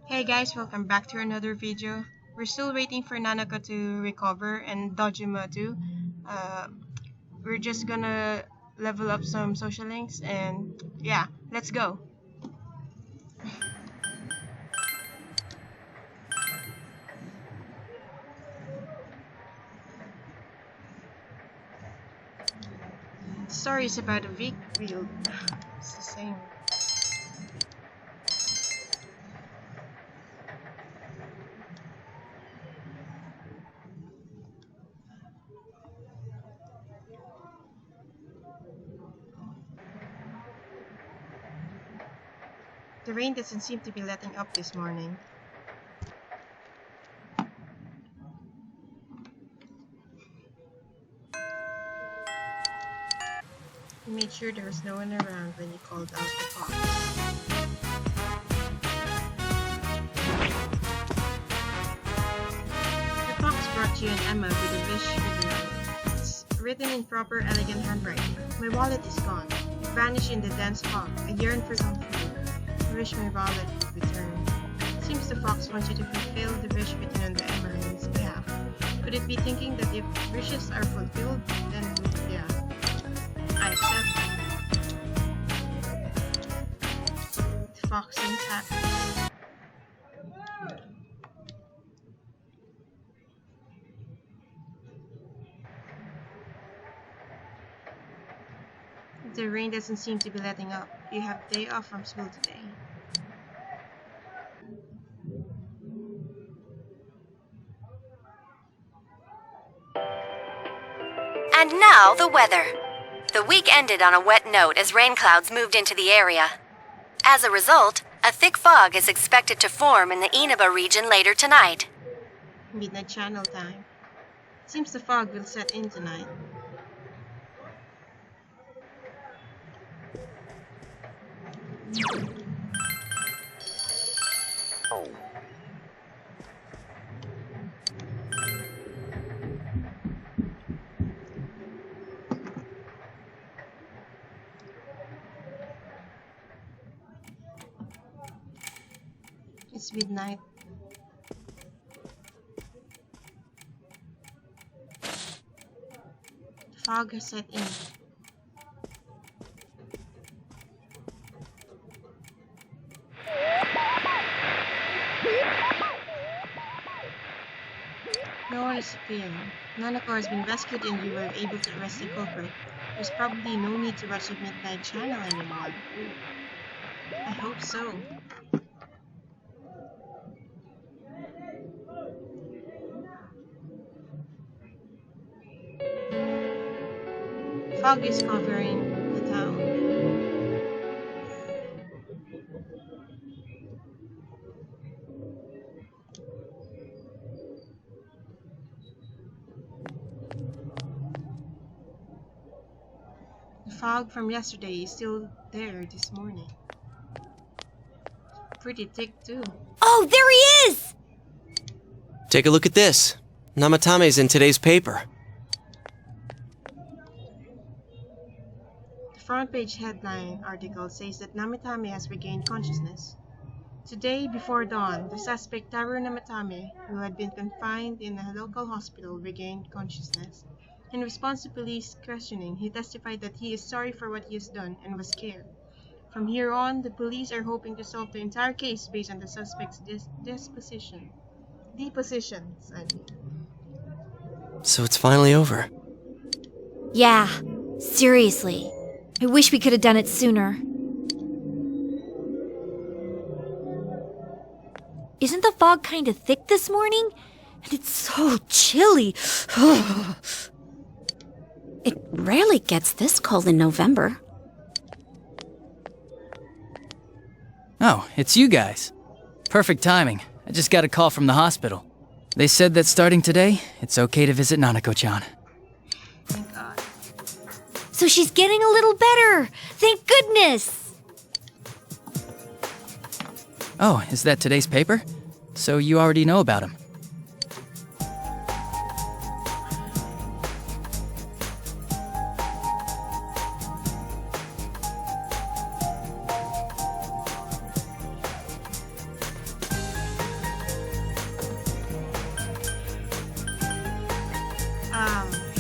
Hey guys, welcome back to another video. We're still waiting for Nanako to recover and Dojima too. Uh, we're just gonna level up some social links and yeah, let's go. The story is about a weak wheel. It's the same. The rain doesn't seem to be letting up this morning. He made sure there was no one around when he called out the fox. The fox brought you an Emma with a wish for the night. It's written in proper, elegant handwriting. My wallet is gone. It vanished in the dense fog. I yearn for some food. I wish my wallet would return. Seems the fox wants you to fulfill the wish written on the Emma on his behalf. Could it be thinking that if wishes are fulfilled, then yeah, I accept. The fox seems happy. The rain doesn't seem to be letting up. You have day off from school today. And now the weather. The week ended on a wet note as rain clouds moved into the area. As a result, a thick fog is expected to form in the Inaba region later tonight. Midnight channel time. Seems the fog will set in tonight. It's midnight. The fog has set in. No one is appearing. Nanako has been rescued and you were able to arrest the culprit. There's probably no need to watch the midnight channel anymore. I hope so. Fog is covering the town. The fog from yesterday is still there this morning. Pretty thick too. Oh, there he is! Take a look at this. Namatame's in today's paper. The front page headline article says that Namatame has regained consciousness. Today, before dawn, the suspect Taro Namatame, who had been confined in a local hospital, regained consciousness. In response to police questioning, he testified that he is sorry for what he has done and was scared. From here on, the police are hoping to solve the entire case based on the suspect's depositions. So it's finally over. Yeah, seriously. I wish we could have done it sooner. Isn't the fog kind of thick this morning? And it's so chilly. It rarely gets this cold in November. Oh, it's you guys. Perfect timing. I just got a call from the hospital. They said that starting today, it's okay to visit Nanako-chan. Thank God. So she's getting a little better. Thank goodness. Oh, is that today's paper? So you already know about him.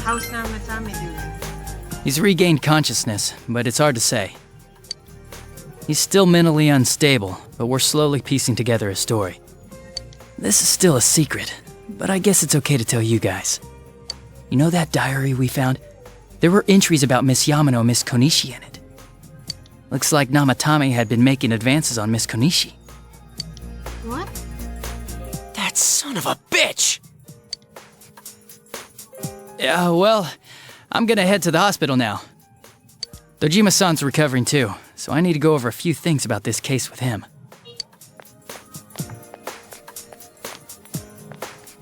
How's Namatame doing? He's regained consciousness, but it's hard to say. He's still mentally unstable, but we're slowly piecing together a story. This is still a secret, but I guess it's okay to tell you guys. You know that diary we found? There were entries about Miss Yamano and Miss Konishi in it. Looks like Namatame had been making advances on Miss Konishi. What? That son of a bitch! Yeah, well, I'm gonna head to the hospital now. Dojima-san's recovering too, so I need to go over a few things about this case with him.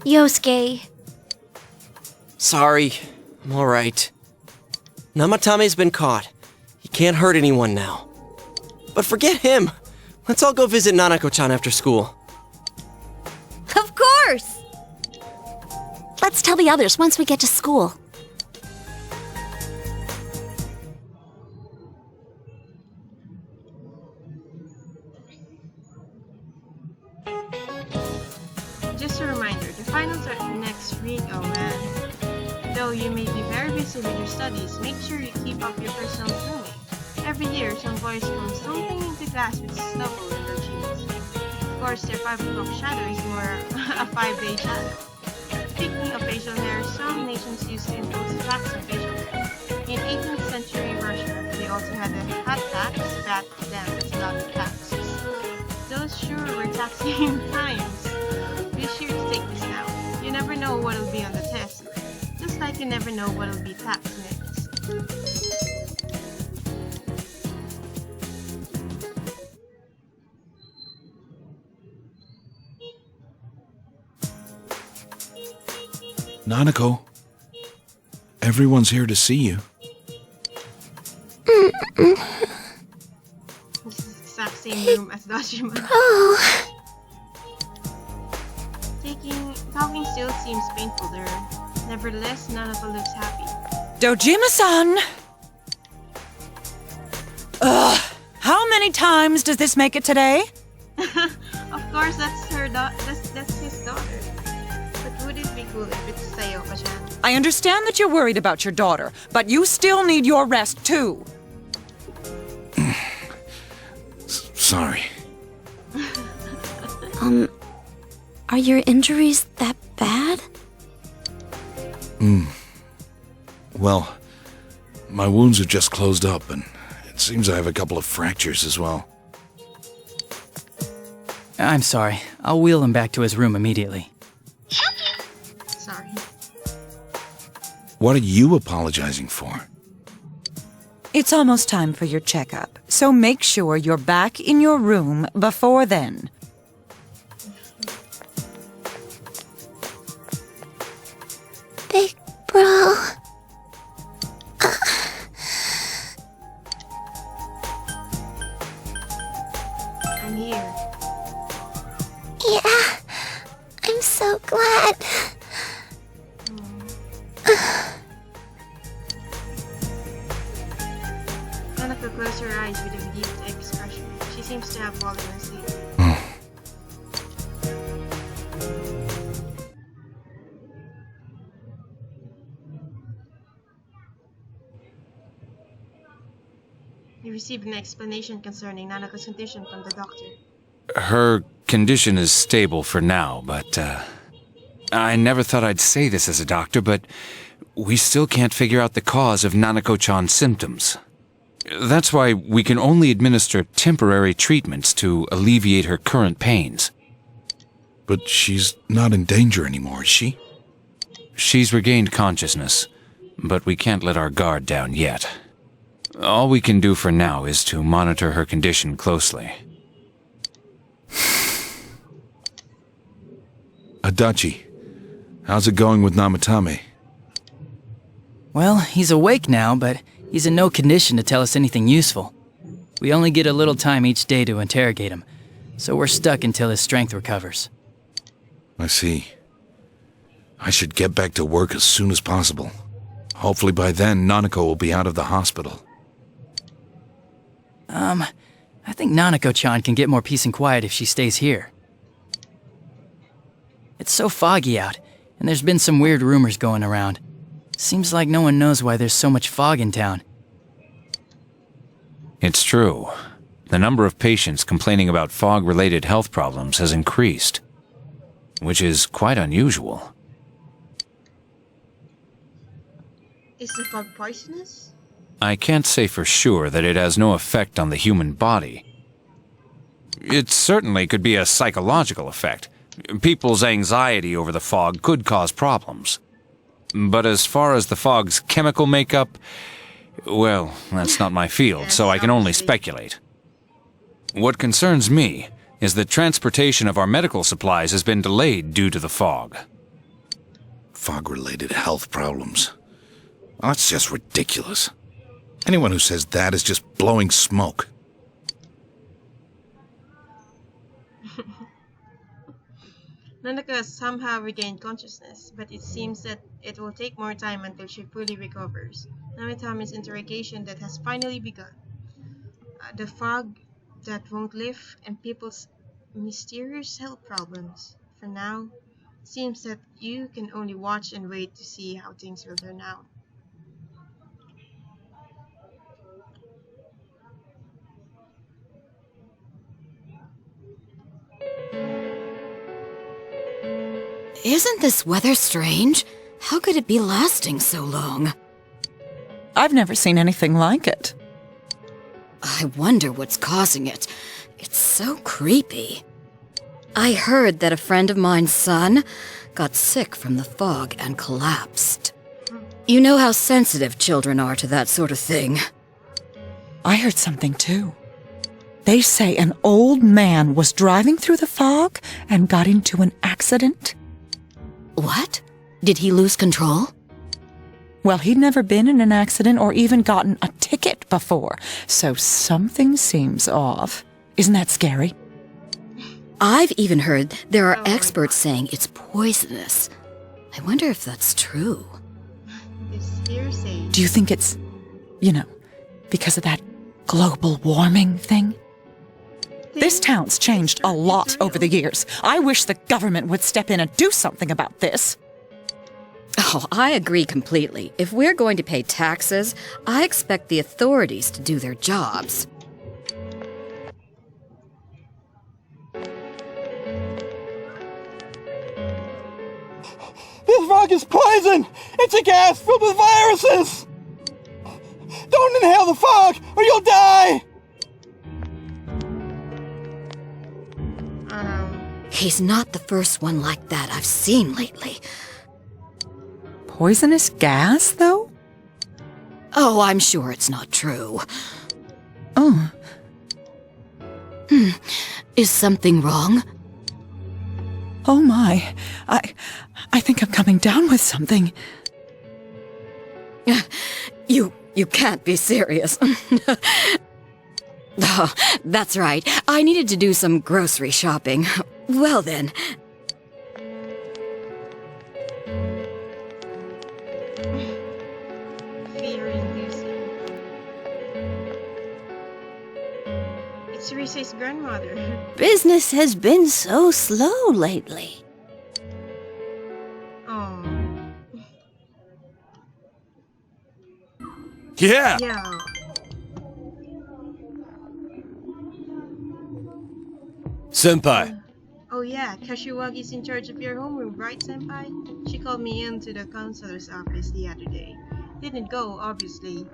Yosuke. Sorry, I'm alright. Namatame's been caught. He can't hurt anyone now. But forget him. Let's all go visit Nanako-chan after school. Of course! Let's tell the others once we get to school. Just a reminder, the finals are next week, oh man. Though you may be very busy with your studies, make sure you keep up your personal grooming. Every year, some boys come stumbling into class with stubble in their cheeks. Of course, their 5 o'clock shadow is more a 5-day shadow. Speaking of facial hair, some nations used to impose flaxen facial hair. In 18th century Russia, they also had a hat tax, back then it's not taxes. Those sure were taxing times. Be sure to take this now. You never know what'll be on the test. Just like you never know what'll be taxed next. Nanako, everyone's here to see you. This is the exact same room as Dojima. Talking still seems painful to her. Nevertheless, Nanako looks happy. Dojima-san! How many times does this make it today? Of course, that's his daughter. But would it be cool if it's Sayoko-chan? I understand that you're worried about your daughter, but you still need your rest too. Sorry. Are your injuries that bad? Well, my wounds are just closed up, and it seems I have a couple of fractures as well. I'm sorry. I'll wheel him back to his room immediately. Sorry. What are you apologizing for? It's almost time for your checkup, so make sure you're back in your room before then. Big bro. I'm here. Yeah, I'm so glad. Nanako closed her eyes with a relieved expression. She seems to have fallen asleep. You received an explanation concerning Nanako's condition from the doctor. Her condition is stable for now, but, I never thought I'd say this as a doctor, but we still can't figure out the cause of Nanako-chan's symptoms. That's why we can only administer temporary treatments to alleviate her current pains. But she's not in danger anymore, is she? She's regained consciousness, but we can't let our guard down yet. All we can do for now is to monitor her condition closely. Adachi, how's it going with Namatame? Well, he's awake now, but he's in no condition to tell us anything useful. We only get a little time each day to interrogate him, so we're stuck until his strength recovers. I see. I should get back to work as soon as possible. Hopefully by then, Nanako will be out of the hospital. I think Nanako-chan can get more peace and quiet if she stays here. It's so foggy out, and there's been some weird rumors going around. Seems like no one knows why there's so much fog in town. It's true. The number of patients complaining about fog-related health problems has increased, which is quite unusual. Is the fog poisonous? I can't say for sure that it has no effect on the human body. It certainly could be a psychological effect. People's anxiety over the fog could cause problems. But as far as the fog's chemical makeup, well, that's not my field, so I can only speculate. What concerns me is that transportation of our medical supplies has been delayed due to the fog. Fog-related health problems. Oh, that's just ridiculous. Anyone who says that is just blowing smoke. Nanako has somehow regained consciousness, but it seems that it will take more time until she fully recovers. Namatame's interrogation that has finally begun. The fog that won't lift, and people's mysterious health problems. For now, it seems that you can only watch and wait to see how things will turn out. Isn't this weather strange? How could it be lasting so long? I've never seen anything like it. I wonder what's causing it. It's so creepy. I heard that a friend of mine's son got sick from the fog and collapsed. You know how sensitive children are to that sort of thing. I heard something too. They say an old man was driving through the fog and got into an accident. What? Did he lose control? Well, he'd never been in an accident or even gotten a ticket before, so something seems off. Isn't that scary? I've even heard there are experts saying it's poisonous. I wonder if that's true. This hearsay. Do you think it's, because of that global warming thing? This town's changed a lot over the years. I wish the government would step in and do something about this. Oh, I agree completely. If we're going to pay taxes, I expect the authorities to do their jobs. This fog is poison! It's a gas filled with viruses! Don't inhale the fog, or you'll die! He's not the first one like that I've seen lately. Poisonous gas, though? Oh, I'm sure it's not true. Oh. Is something wrong? Oh my. I think I'm coming down with something. You can't be serious. Oh, that's right. I needed to do some grocery shopping. Well then. Fear-inducing. It's Rise's grandmother. Business has been so slow lately. Oh. Yeah! Yeah. Senpai! Oh yeah, Kashiwagi's in charge of your homeroom, right, Senpai? She called me into the counselor's office the other day. Didn't go, obviously.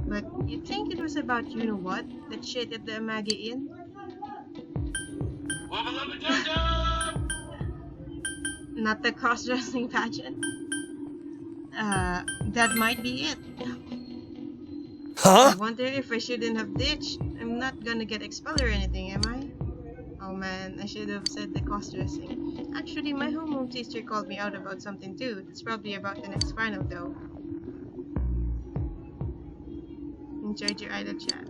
But you'd think it was about you-know-what? That shit at the Amagi Inn? Not the cross-dressing pageant? That might be it. Huh? I wonder if I shouldn't have ditched. I'm not gonna get expelled or anything, am I? Oh man, I should have said the cross-dressing. Actually, my homeroom teacher called me out about something too. It's probably about the next final though. Enjoyed your idle chat.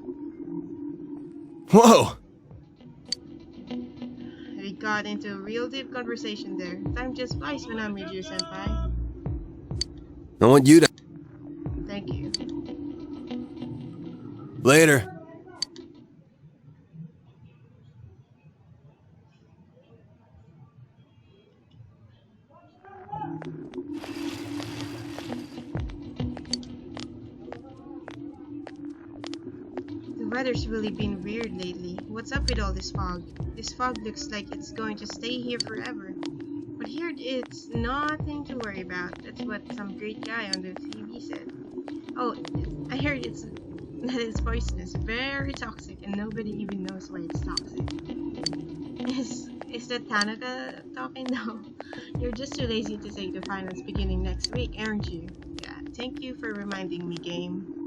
Whoa! We got into a real deep conversation there. Time just flies when I'm with you, Senpai. I want you to... Thank you. Later. weather's really been weird lately. What's up with all this fog? This fog looks like it's going to stay here forever. But here it's nothing to worry about. That's what some great guy on the TV said. Oh, I heard that it's poisonous, very toxic, and nobody even knows why it's toxic. Is that Tanaka talking? No, you're just too lazy to say the finals beginning next week, aren't you? Yeah, thank you for reminding me, game.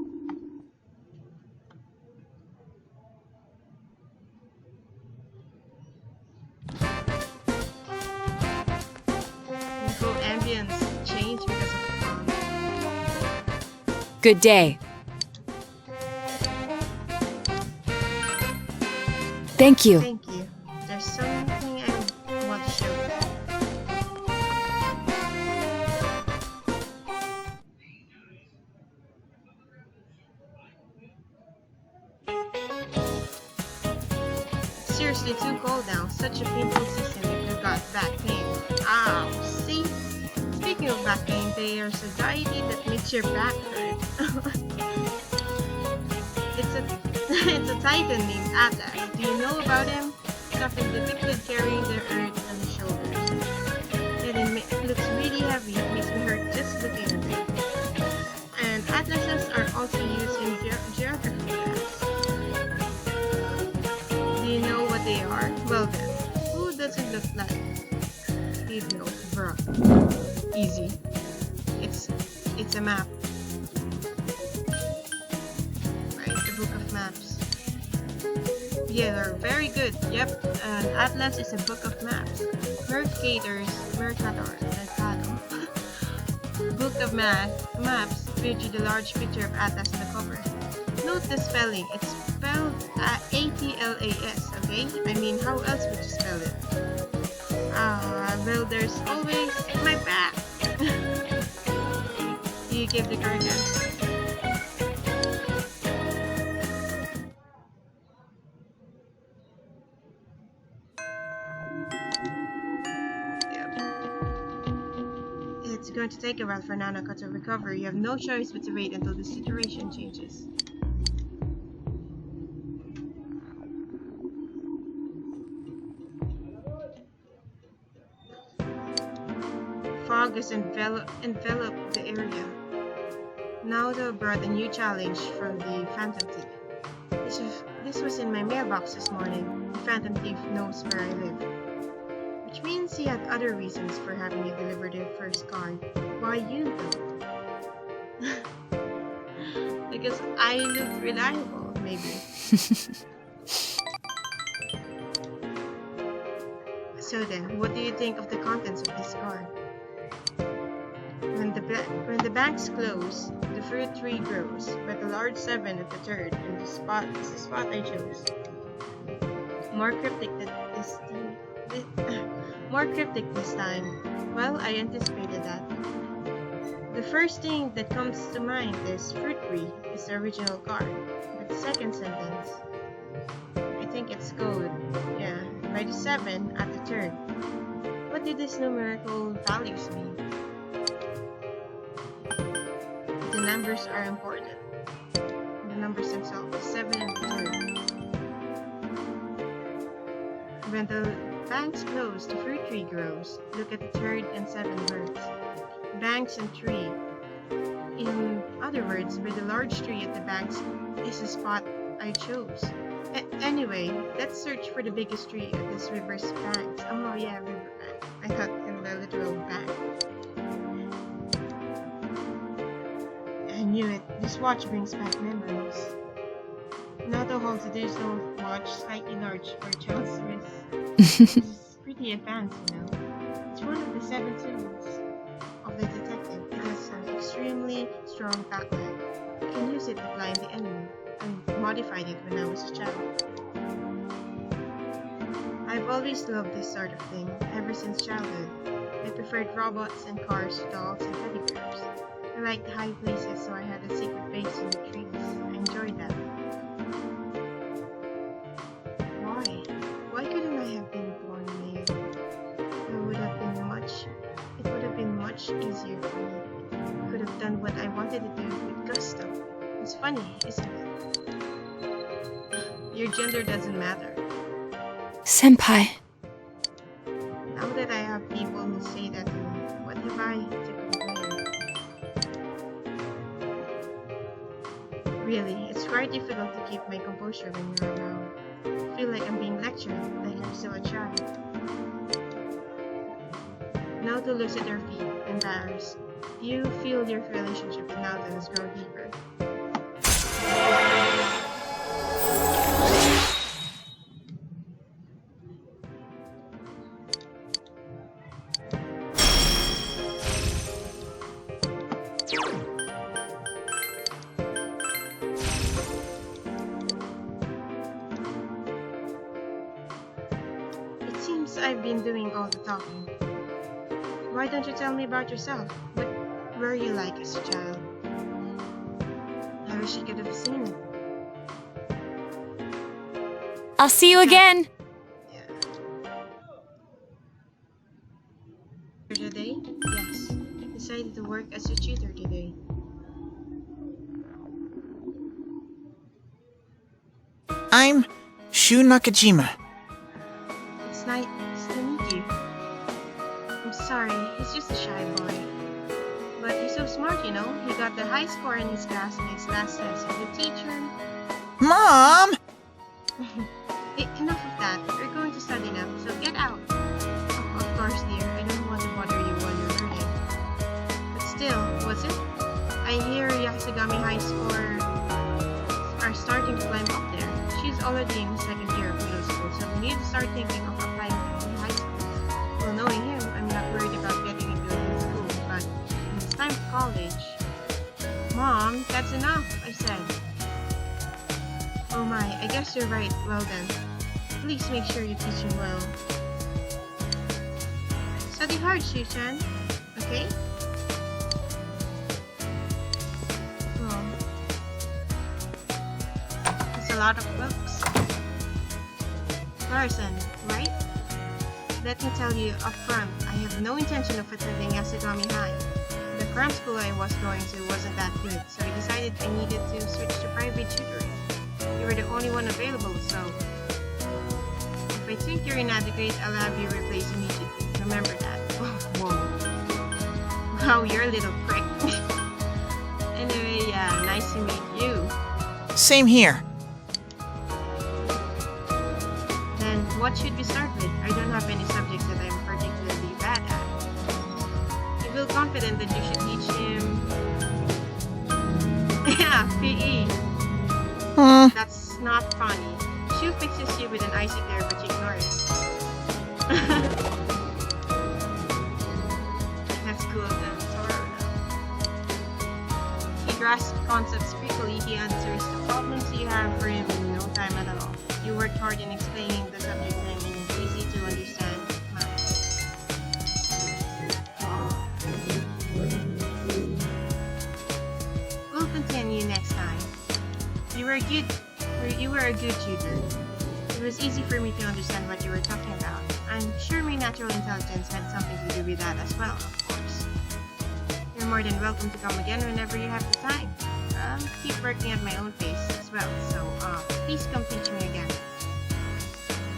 The whole ambience changed because of the fog. Good day. Thank you. Thank you. There's something I want to show you. Seriously, too cold now. Such a painful season if you got back pain. Ow, see? Speaking of back pain, there's a deity that makes your back hurt. It's a titan named Atlas. Do you know about him? Often depicted carrying the earth on his shoulders. And it looks really heavy. It makes me hurt just looking at it. And atlases are also used in geography class. Do you know what they are? Well then, who doesn't look like? You know, bruh. Easy. It's a map. Right, the book of maps. Yeah, they're very good. Yep, an atlas is a book of maps. Mercator. Book of maps feature the large picture of Atlas on the cover. Note the spelling. It's spelled A-T-L-A-S, okay? I mean, how else would you spell it? Well, there's always my back. You give the correct answer. It's going to take a while for Nanako to recover. You have no choice but to wait until the situation changes. Fog has enveloped the area. Naoto brought a new challenge from the Phantom Thief. This was in my mailbox this morning. The Phantom Thief knows where I live. Which means he had other reasons for having me deliver the first card. Why you though? Because I look reliable, maybe. So then, what do you think of the contents of this card? When the banks close, the fruit tree grows, but the large 7 at the third, and the spot is the spot I chose. More cryptic this time. Well, I anticipated that. The first thing that comes to mind is fruit tree is the original card, but the second sentence, I think it's code. Yeah, by the 7 at the third. What do these numerical values mean? The numbers are important. The numbers themselves, 7 and the third. When the banks close, the fruit tree grows. Look at the third and 7 words. Banks and tree. In other words, where the large tree at the banks is the spot I chose. Anyway, let's search for the biggest tree at this river's banks. Oh yeah, river bank. I thought in the literal bank. I knew it. This watch brings back memories. Naoto holds a digital watch slightly large for a child's wrist. It's pretty advanced, you know. It's one of the 7 symbols of the detective. It has an extremely strong backlight. You can use it to blind the enemy. I modified it when I was a child. I've always loved this sort of thing, ever since childhood. I preferred robots and cars, dolls, and teddy bears. I liked high places, so I had a secret base in the trees. I enjoyed that. Why couldn't I have been born male? It would have been much easier for me. I could have done what I wanted to do with gusto. It's funny, isn't it? Your gender doesn't matter. Senpai. Now that I have people who say that, what have I to complain? Really, it's quite difficult to keep my composure when you're around. I feel like I'm being lectured, like I'm still a child. Now to looks at your feet, embarrassed. Do you feel your relationship with Naoto has grown deeper? It seems I've been doing all the talking. Why don't you tell me about yourself? What were you like as a child? I wish I could have seen it. I'll see you again. Today? Yes. Decided to work as a tutor today. I'm Shu Nakajima. It's nice to meet you. I'm sorry, he's just a shy boy. But he's so smart, you know. He got the high score in his class in his last test, and the teacher... Mom! Enough of that. You're going to study now, so get out. Oh, of course, dear. I don't want to bother you while you're learning. But still, was it? I hear Yasugami High Score are starting to climb up there. She's already in the second year of middle school, so we need to start thinking of applying to high schools. Well, knowing him, I'm not worried about getting into a good school, but when it's time for college... Mom, that's enough, I said. Oh my, I guess you're right. Well then, please make sure you teach him well. Study hard, Shu-chan. Okay? Oh. It's a lot of books. Larson, right? Let me tell you up front, I have no intention of attending Yasugami High. The cram school I was going to wasn't that good, so I decided I needed to switch to private tutoring. You were the only one available, so if I think you're inadequate, I'll have you replaced immediately. Remember that. Oh, whoa. Wow, you're a little prick. Anyway, yeah, nice to meet you. Same here. Then, what should we start with? I don't have any subjects that I'm particularly bad at. You feel confident that you should teach him... yeah, PE. That's not funny. Shu fixes you with an icy glare, but you ignore it. That's cool then, Toro. He grasps concepts quickly. He answers the problems you have for him in no time at all. You worked hard in explaining the subject to him in an easy to understand manner. We'll continue next time. You were a good tutor. It was easy for me to understand what you were talking about. I'm sure my natural intelligence had something to do with that as well, of course. You're more than welcome to come again whenever you have the time. I'll keep working at my own pace as well, so please come teach me again.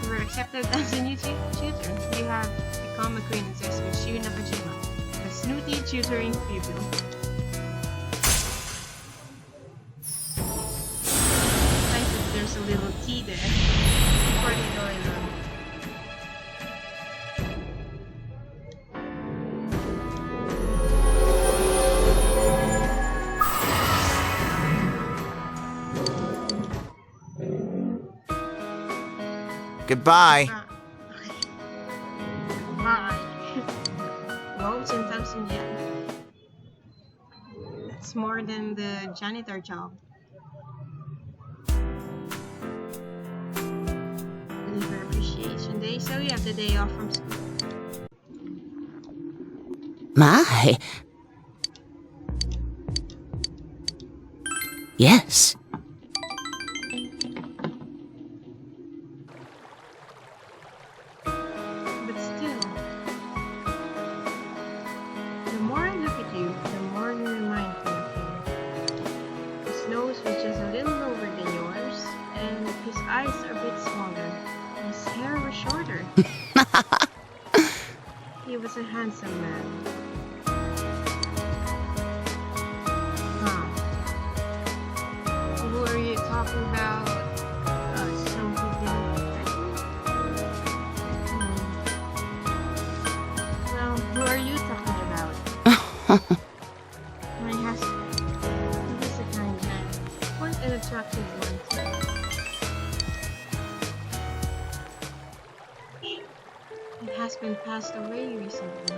You were accepted as a new tutor. You have become acquaintances with Shu Nakajima, the snooty tutoring pupil. There's a little tea there before they go in. Goodbye. Okay. Bye. Wow, 10,000 yen. That's more than the janitor job. For Appreciation Day, so you have the day off from school. My. Yes. But still, the more I look at you, the more you remind me of him. His nose was just a little lower than yours, and his eyes He was a handsome man. Huh. Who are you talking about? So he didn't. Well, who are you talking about? My husband. He's a kind man. Quite an attractive one, too. My husband passed away recently.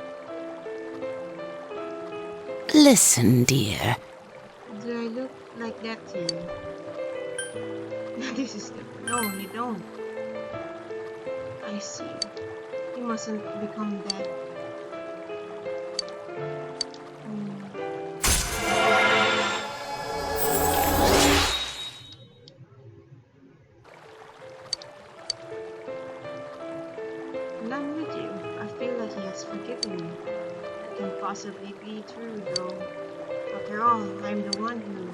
Listen, dear. Do I look like that to you? This is different. No, you don't. I see. You mustn't become dead. And I'm with you. I feel like he has forgiven me. That can possibly be true, though. After all, I'm the one who...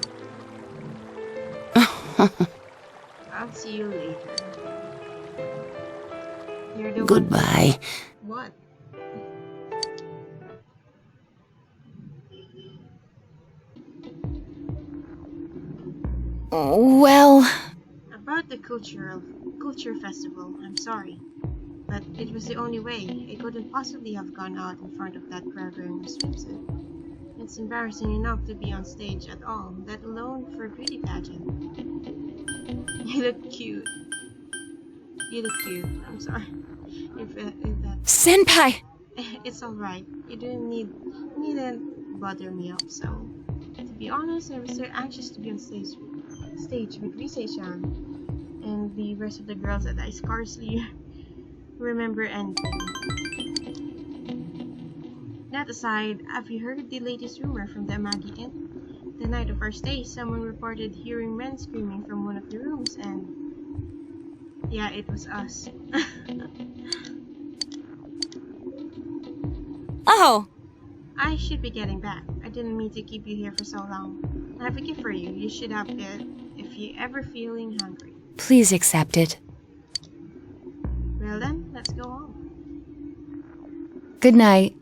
I'll see you later. You're the Goodbye. One. What? Well, About the culture festival, I'm sorry. But it was the only way. I couldn't possibly have gone out in front of that crowd wearing a swimsuit. It's embarrassing enough to be on stage at all, let alone for a beauty pageant. You look cute. You look cute. I'm sorry. If that... Senpai! It's alright. You needn't bother me up, so... To be honest, I was so anxious to be on stage with Rise-chan and the rest of the girls that I scarcely remember anything. That aside, have you heard the latest rumor from the Amagi Inn? The night of our stay, someone reported hearing men screaming from one of the rooms, and... yeah, it was us. Oh! I should be getting back. I didn't mean to keep you here for so long. I have a gift for you. You should have it if you're ever feeling hungry. Please accept it. Well then, let's go home. Good night.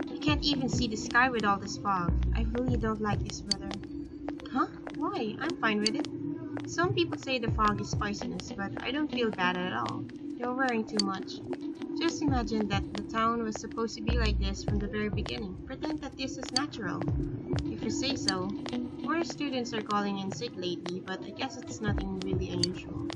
I can't even see the sky with all this fog. I really don't like this weather. Huh? Why? I'm fine with it. Some people say the fog is poisonous, but I don't feel bad at all. You're worrying too much. Just imagine that the town was supposed to be like this from the very beginning. Pretend that this is natural. If you say so. More students are calling in sick lately, but I guess it's nothing really unusual.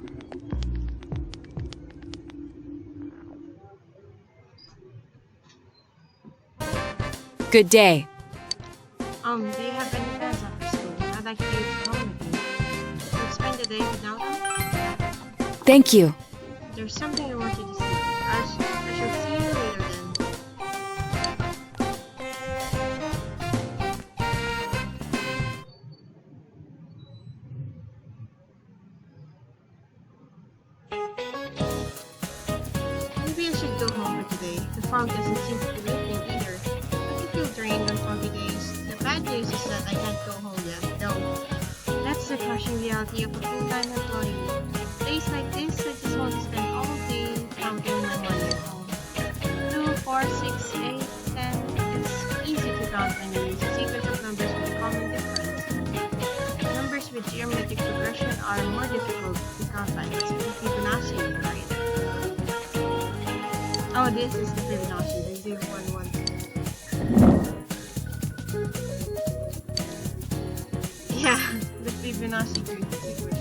Good day. Do you have any plans after school? I'd like to go home with you. We'll spend the day without them. Thank you. There's something I want you to see. I shall see you later then. Maybe I should go home for today. The fog doesn't seem to be lifting either. I feel drained on foggy days. The bad news is that I can't go home yet, though. That's the crushing reality of a full-time employee. Days like this, I just want to spend all day counting my money at home. 2, 4, 6, 8, 10. It's easy to count when you use a sequence of numbers with a common difference. Numbers with geometric progression are more difficult to count by the Fibonacci, right? Oh, this is the Fibonacci, the 0, 1, 1. Yeah, the Fibonacci group sequence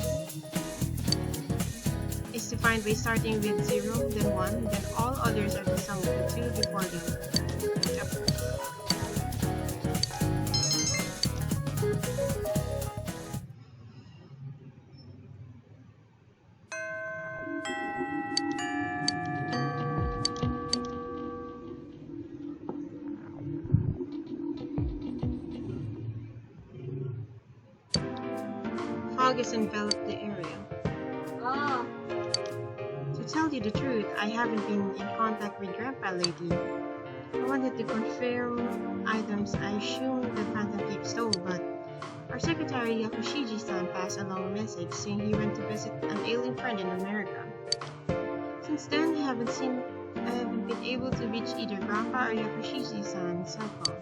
is defined by starting with 0, then 1, then all others are the sum of the 2 before them. Yep. Fog has enveloped the area. To tell you the truth, I haven't been in contact with Grandpa lately. I wanted to confirm items I assumed the Phantom Thief stole, but our secretary Yakushiji-san passed along a message saying he went to visit an ailing friend in America. Since then, I haven't been able to reach either Grandpa or Yakushiji-san's cell phone.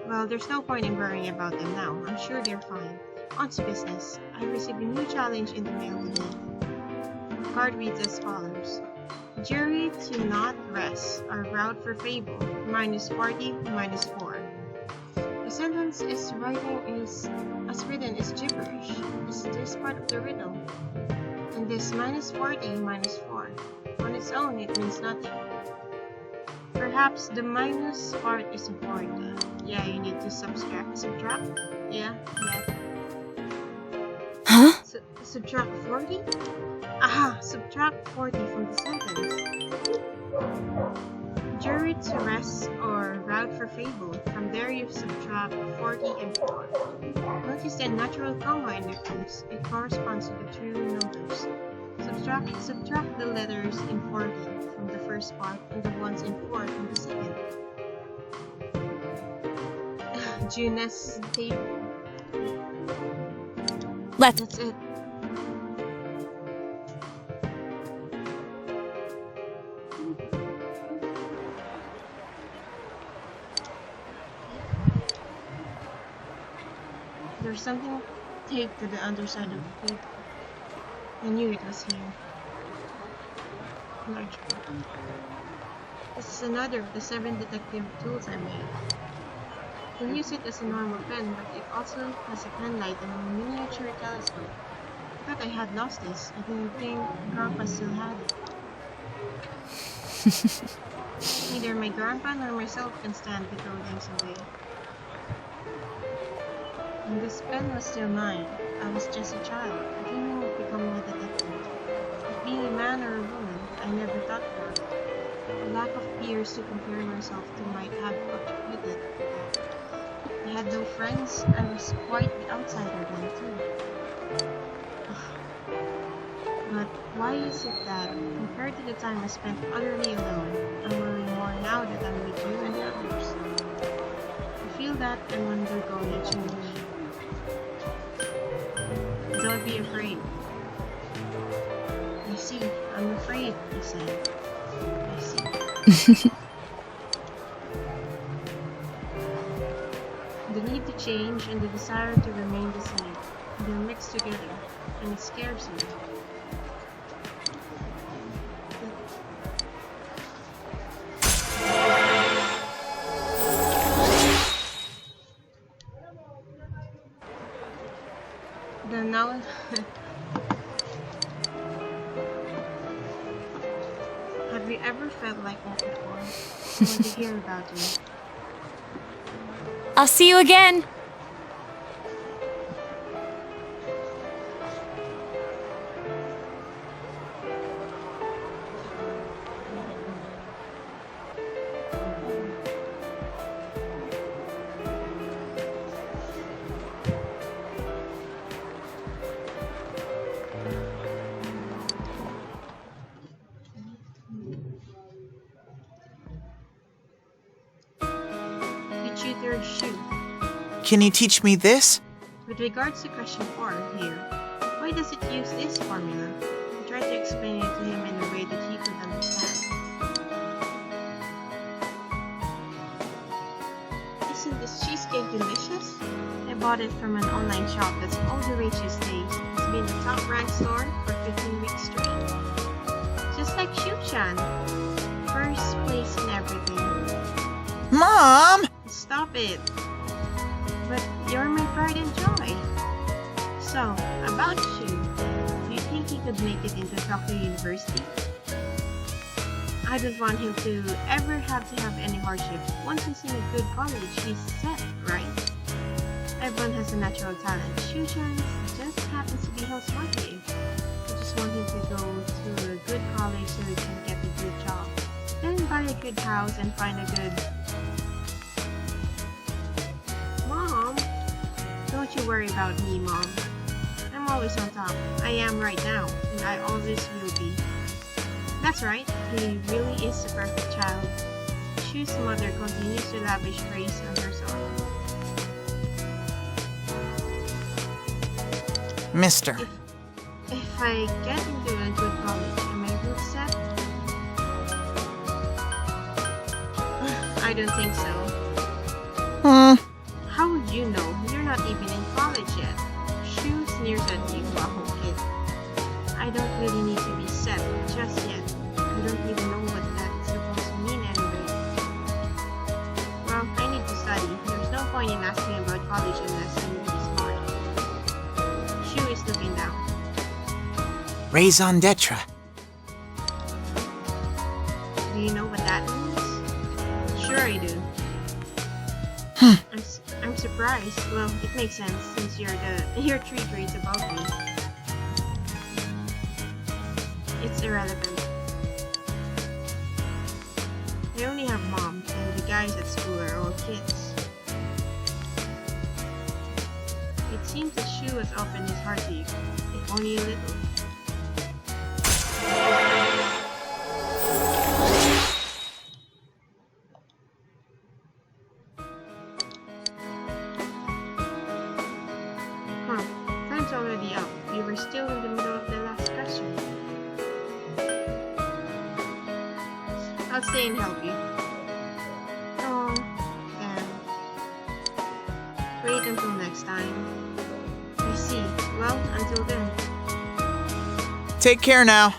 Well, there's no point in worrying about them now. I'm sure they're fine. On to business. I received a new challenge in the mail today. The card reads as follows. Jury to not rest, or route for fable, -40, -4. The sentence as written is gibberish. Is this part of the riddle? And this -40, -4. On its own, it means nothing. Perhaps the minus part is important. Yeah, you need to subtract? Yeah. Huh? Subtract 40? Aha! Subtract 40 from the sentence. Jury to rest or route for fable. From there you subtract 40 and 4. Notice the natural comma in the clues. It corresponds to the true numbers. Subtract the letters in 40 from the first part and the ones in 4 from the second. Junes table. That's it. There's something taped to the underside of the paper. I knew it was here. Large book. This is another of the 7 detective tools I made. You can use it as a normal pen, but it also has a pen light and a miniature telescope. I thought I had lost this. I didn't think Grandpa still had it. Neither my grandpa nor myself can stand to throw things away. And this pen was still mine. I was just a child, dreaming of becoming a detective. Of being a man or a woman, I never thought about it. The lack of peers to compare myself to might have with it. I had no friends. I was quite the outsider then too. But why is it that, compared to the time I spent utterly alone, I'm worrying more now that I'm with you and the others? I feel that I'm undergoing a change. Don't be afraid. I see. I'm afraid, he said. I see. The need to change and the desire to remain the same. They're mixed together, and it scares me. Then now... Have you ever felt like that before? I want to hear about you. I'll see you again. Tutor's shoe. Can you teach me this? With regards to question 4 here, why does it use this formula? I tried to explain it to him in a way that he could understand. Isn't this cheesecake delicious? I bought it from an online shop that's all the rage these days. It's been a top-ranked store for 15 weeks straight. Just like Shu-chan. First place in everything. Mom! Stop it. But you're my pride and joy. So, about Shu, do you think he could make it into Tokyo University? I don't want him to ever have to have any hardship. Once he's in a good college, he's set, right? Everyone has a natural talent. Shu-chan just happens to be how smart he is. I just want him to go to a good college so he can get a good job. Then buy a good house and find a good... Mom! Don't you worry about me, Mom. I'm always on top. I am right now. And and I always will be. That's right, he really is the perfect child. Shu's mother continues to lavish praise on her son. Mister. If I get into a good college, am I good set? I don't think so. How would you know? You're not even in college yet. Shu sneers at you, Baho kid. I don't really need to be set just yet. I don't even know what that's supposed to mean anyway. Well, I need to study. There's no point in asking about college unless I'm really smart. Shu is looking down. Raison d'etre. Do you know what that means? Sure I do. I'm surprised. Well, it makes sense since you're 3 grades above me. It's irrelevant. I only have mom, and the guys at school are all kids. It seems that Shu has opened his heart to you, if only a little. Time's already up. We were still in the middle of the last question. I'll stay and help you. Oh, damn. Wait until next time. I see. Well, until then. Take care now.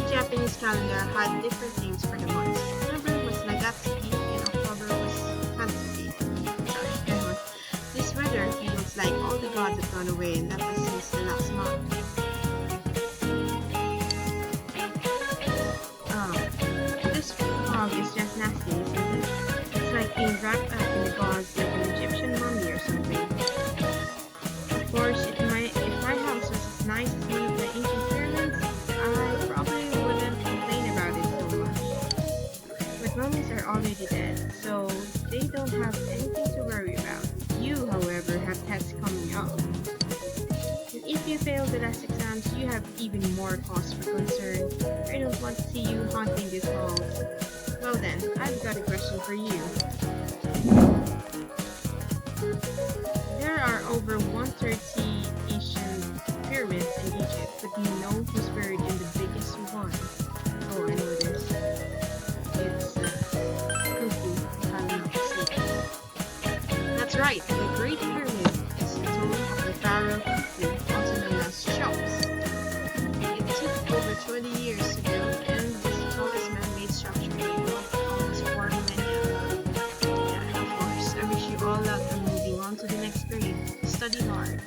Japanese calendar had different names for the months. November was Nagatsuki and October was Kansuki. Anyway, this weather feels like all the gods have gone away and that was since the last month. This fog is just nasty, isn't it? It's like being wrapped up in the gauze like an Egyptian mummy or something. Of course, if my house was as nice as one of the ancient pyramids, I probably wouldn't complain about it so much. But mummies are already dead, so they don't have anything to worry about. You, however, have tests coming up. And if you fail the last exams, you have even more cause for concern. I don't want to see you haunting this hall. Well then, I've got a question for you. There are over 130 ancient pyramids in Egypt, but do you know who's buried in the biggest one? Oh, I know this. It's Khufu, if I'm not mistaken. That's right, the Great Pyramid is the tomb of the pharaoh Khufu, also known as Cheops. It took over 20 years to build, and it's the tallest man-made structure in the world for almost 4 millennia. Yeah, of course, I wish you all luck in moving on to the next grade. Study hard.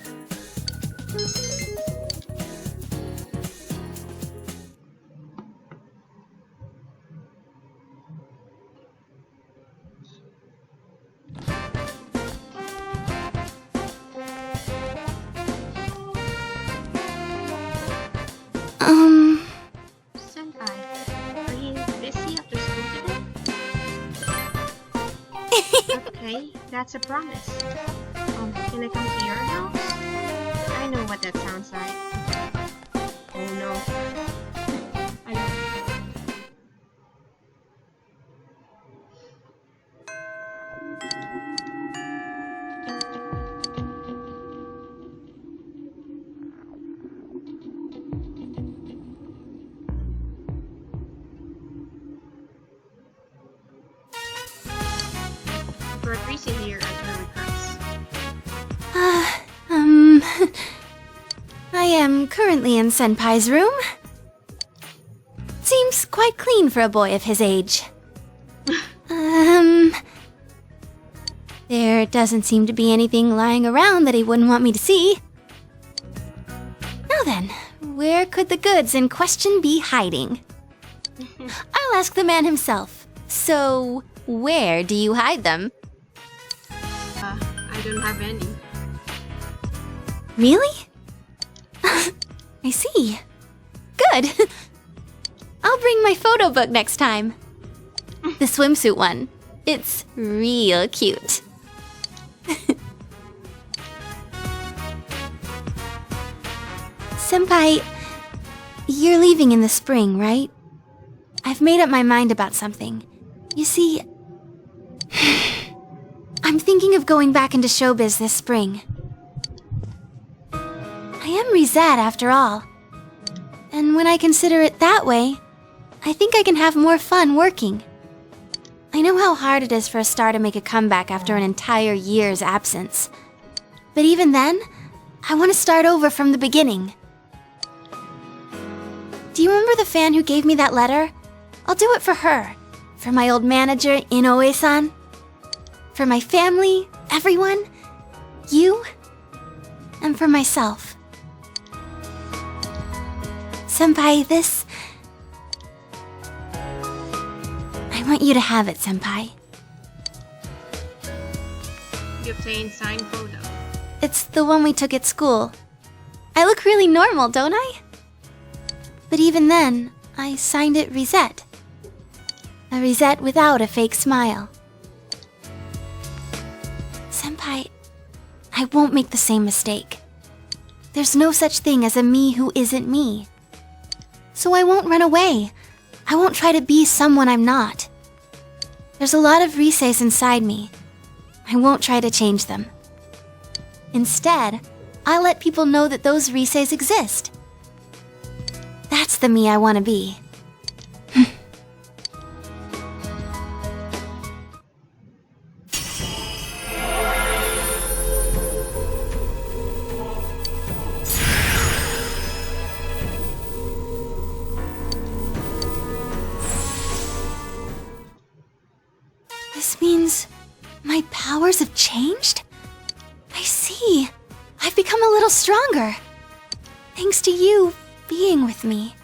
Senpai, are you busy after school today? Okay, that's a promise. Can I come to your house? I know what that sounds like. Oh no. I don't. For Greasy here at your request. I am currently in Senpai's room. Seems quite clean for a boy of his age. There doesn't seem to be anything lying around that he wouldn't want me to see. Now then, where could the goods in question be hiding? I'll ask the man himself. So, where do you hide them? I don't have any. Really? I see. Good. I'll bring my photo book next time. The swimsuit one. It's real cute. Senpai, you're leaving in the spring, right? I've made up my mind about something. You see, I'm thinking of going back into showbiz this spring. I am Risette after all. And when I consider it that way, I think I can have more fun working. I know how hard it is for a star to make a comeback after an entire year's absence. But even then, I want to start over from the beginning. Do you remember the fan who gave me that letter? I'll do it for her. For my old manager, Inoue-san. For my family, everyone. You. And for myself. Senpai, this... I want you to have it, Senpai. You obtained signed photo. It's the one we took at school. I look really normal, don't I? But even then, I signed it Risette. A Risette without a fake smile. Senpai, I won't make the same mistake. There's no such thing as a me who isn't me. So I won't run away. I won't try to be someone I'm not. There's a lot of Riseis inside me. I won't try to change them. Instead, I'll let people know that those Riseis exist. That's the me I want to be. This means my powers have changed? I see. I've become a little stronger. Thanks to you being with me.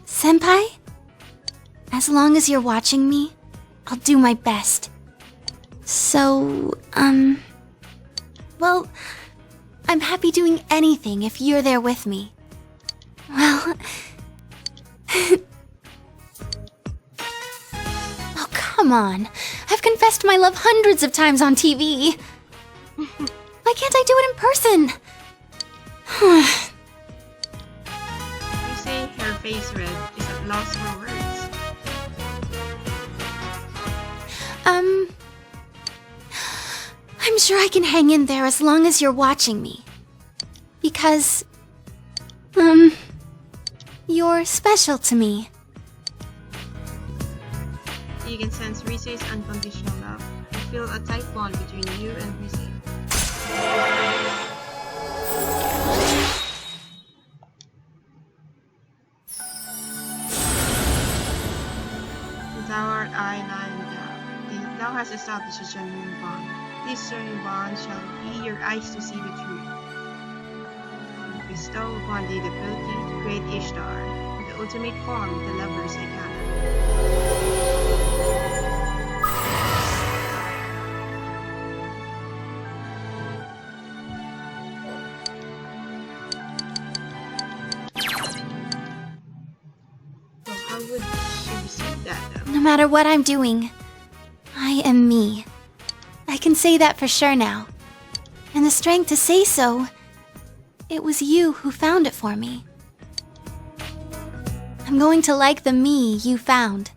Senpai? As long as you're watching me, I'll do my best. So, well, I'm happy doing anything if you're there with me. Well... Oh, come on. I've confessed my love hundreds of times on TV. Why can't I do it in person? You say her face red is at loss for words. I'm sure I can hang in there as long as you're watching me. Because, you're special to me. You can sense Risei's unconditional love. You feel a tight bond between you and Risei. Thou art I, and I am thou. Thou hast established a genuine bond. This genuine bond shall be your eyes to see the truth. You bestow upon thee the ability to create Ishtar, the ultimate form of the lover's Ikana. So how would she receive that though? No matter what I'm doing, I am me. I can say that for sure now. And the strength to say so, it was you who found it for me. I'm going to like the me you found.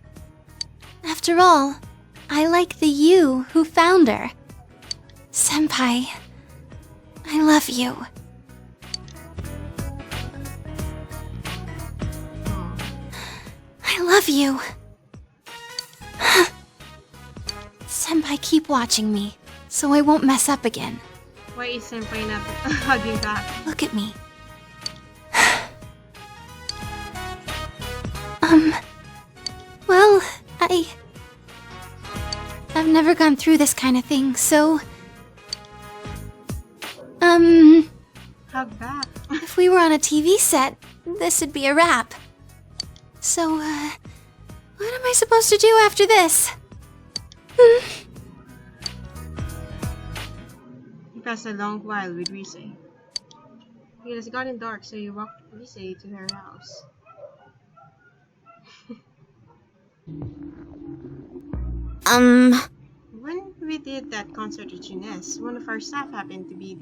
After all, I like the you who found her. Senpai, I love you. I love you. Senpai, keep watching me, so I won't mess up again. Why is Senpai not hugging back? Look at me. Well, I've never gone through this kind of thing, so... Hug back. If we were on a TV set, this would be a wrap. So, what am I supposed to do after this? You passed a long while with Risei. It has gotten dark, so you walked Lisa to her house. When we did that concert at Jeunesse, one of our staff happened to be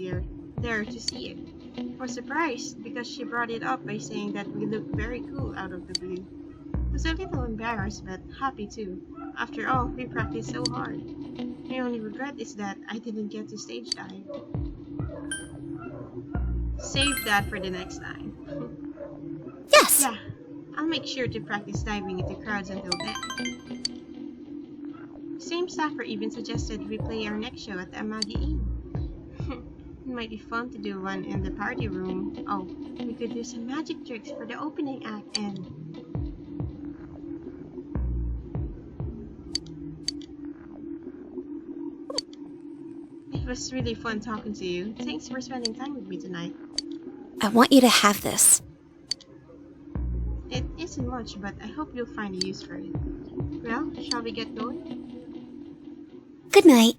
there to see it. I was surprised because she brought it up by saying that we looked very cool out of the blue. I was a little embarrassed, but happy too. After all, we practiced so hard. My only regret is that I didn't get to stage dive. Save that for the next time. Yes! Yeah, I'll make sure to practice diving into crowds until then. Same staffer even suggested we play our next show at the Amagi Inn. It might be fun to do one in the party room. Oh, we could do some magic tricks for the opening act and... It was really fun talking to you. Thanks for spending time with me tonight. I want you to have this. It isn't much, but I hope you'll find a use for it. Well, shall we get going? Good night.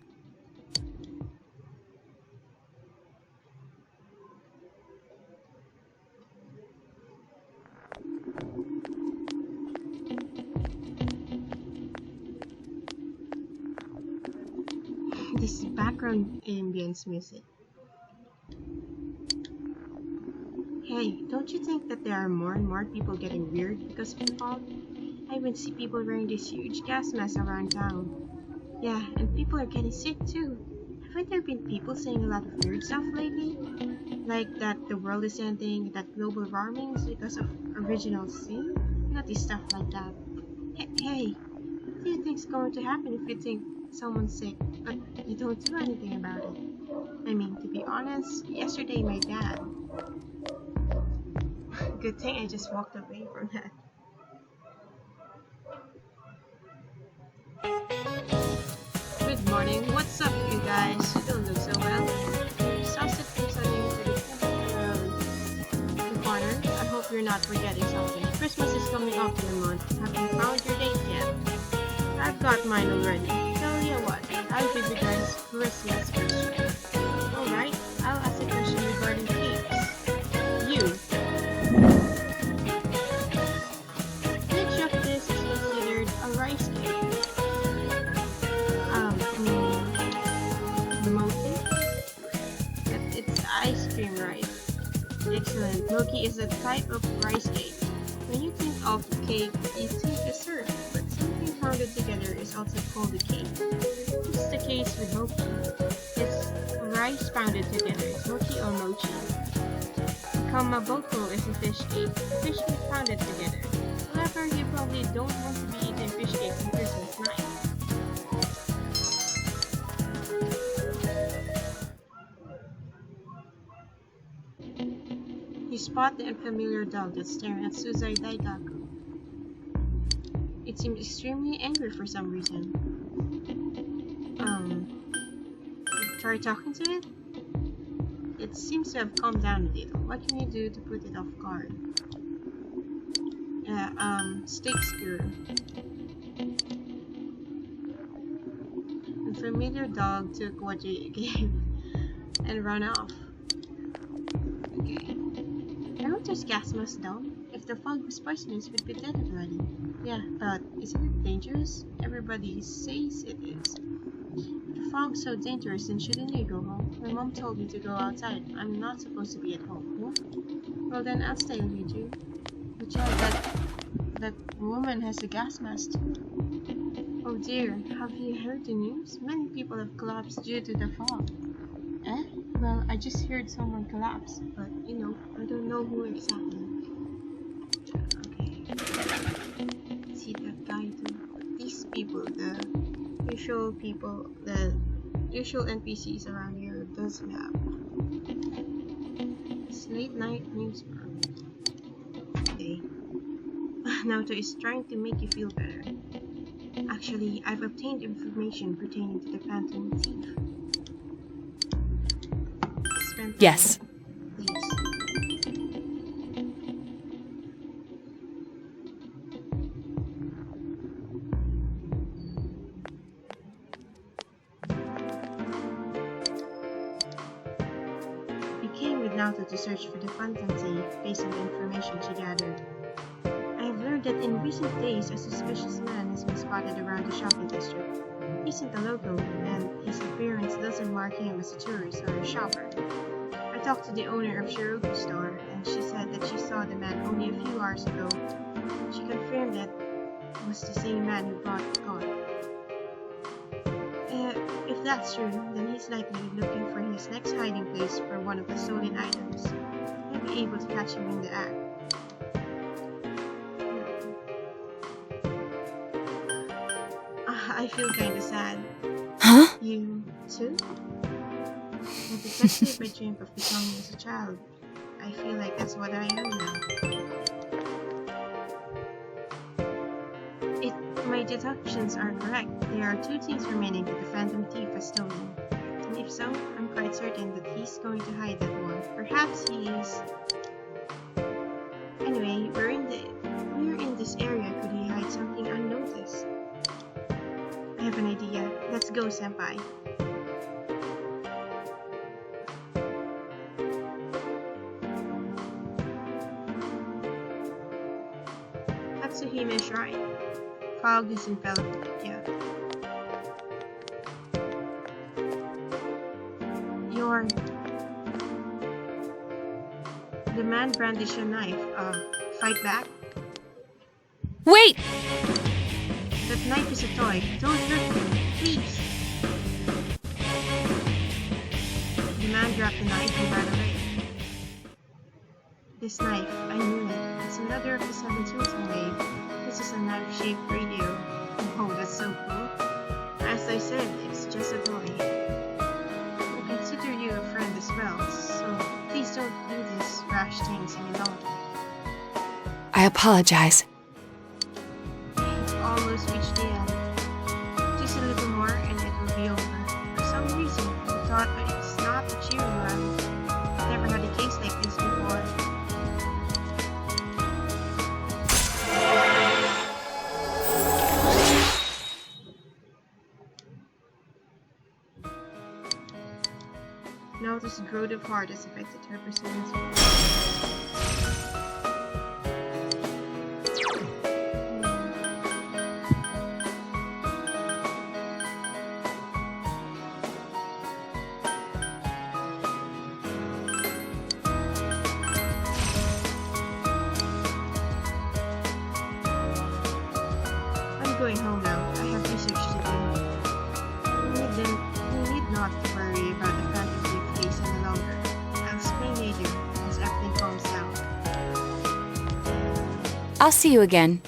This background ambience music. Hey, don't you think that there are more and more people getting weird because of the fog? I even see people wearing this huge gas mask around town. Yeah, and people are getting sick too. Haven't there been people saying a lot of weird stuff lately? Like that the world is ending, that global warming is because of original sin? Nutty stuff like that. Hey, what do you think's going to happen if you think someone's sick, but you don't do anything about it? I mean, to be honest, yesterday my dad... Good thing I just walked away from that. Good morning, what's up you guys? You don't look so well. Sunset from setting to the corner. I hope you're not forgetting something. Christmas is coming up in a month. Have you found your date yet? I've got mine already. Tell you what, I'll give you guys Christmas question. Alright, I'll ask a question regarding cakes. You. Which of this is considered a rice cake? Mochi? It's ice cream, right? Excellent. Mochi is a type of rice cake. When you think of cake, you think dessert, but something pounded together is also called a cake. This is the case with mochi. It's rice pounded together. It's mochi or mochi. Kamaboko is a fish cake. Fish meat pounded together. However, you probably don't want to be eating fish cakes on Christmas night. You spot the unfamiliar dog that's staring at Suzai Daigaku. It seems extremely angry for some reason. Try talking to it? It seems to have calmed down a little. What can you do to put it off guard? Steak skewer. Unfamiliar dog took what you gave and ran off. Okay. Aren't those gas masks dumb? If the fog was poisonous, we'd be dead already. Yeah, but isn't it dangerous? Everybody says it is. If the fog's so dangerous, then shouldn't you go home? My mom told me to go outside. I'm not supposed to be at home. What? Well then, I'll stay with you. But yeah, that woman has a gas mask too. Oh dear, have you heard the news? Many people have collapsed due to the fog. Eh? Well, I just heard someone collapse, but you know, I don't know who exactly. Okay. See that guy too. These people, the usual NPCs around here doesn't have. It's late night news. Okay. Naoto is trying to make you feel better. Actually, I've obtained information pertaining to the Phantom Thief. Yes. Please. Naoto to search for the phantom thief based on the information she gathered. I have learned that in recent days a suspicious man has been spotted around the shopping district. He isn't a local, and his appearance doesn't mark him as a tourist or a shopper. I talked to the owner of Shiroku's store, and she said that she saw the man only a few hours ago. She confirmed that it was the same man who brought the car. If that's true, then he's likely looking for his next hiding place for one of the stolen items. I'll be able to catch him in the act. I feel kinda sad. Huh? You too? A detective I dreamed of becoming as a child. I feel like that's what I am now. My deductions are correct. There are 2 things remaining that the phantom thief has stolen. And if so, I'm quite certain that he's going to hide that one. Perhaps he is... Anyway, we're in this area. Could he hide something unnoticed? I have an idea. Let's go, senpai. Tatsuhime Shrine. Fog is enveloped, yeah. The man brandished a knife. Fight back? Wait! That knife is a toy. Don't hurt me, please. The man dropped the knife and ran away. This knife, I knew it. It's another of the 7 tools I made. This is a knife-shaped radio. Oh, that's so cool. As I said, it's just a toy. I consider you a friend as well, so please don't do these rash things any longer. I apologize. Almost reached the end. Just a little more and it will be over. For some reason, I thought it's not a cheery one. I've never had a case like this before. Now this growth of heart has affected her performance. I'm going home now. I have research to do. You need not worry about the phantom thief case any longer. I'll explain later as everything calms down. I'll see you again.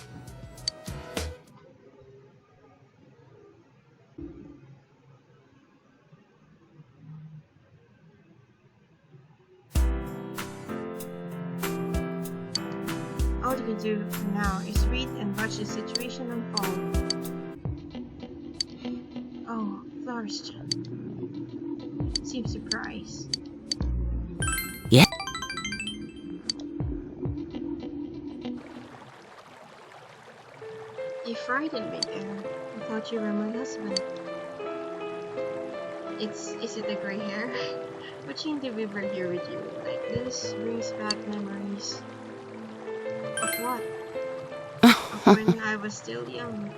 All you can do now is read and watch the situation unfold. Oh, Florist. Seems surprised. Yeah. You frightened me there. I thought you were my husband. Is it the gray hair? Watching the river here with you like this brings back memories. Of what? Of when I was still young,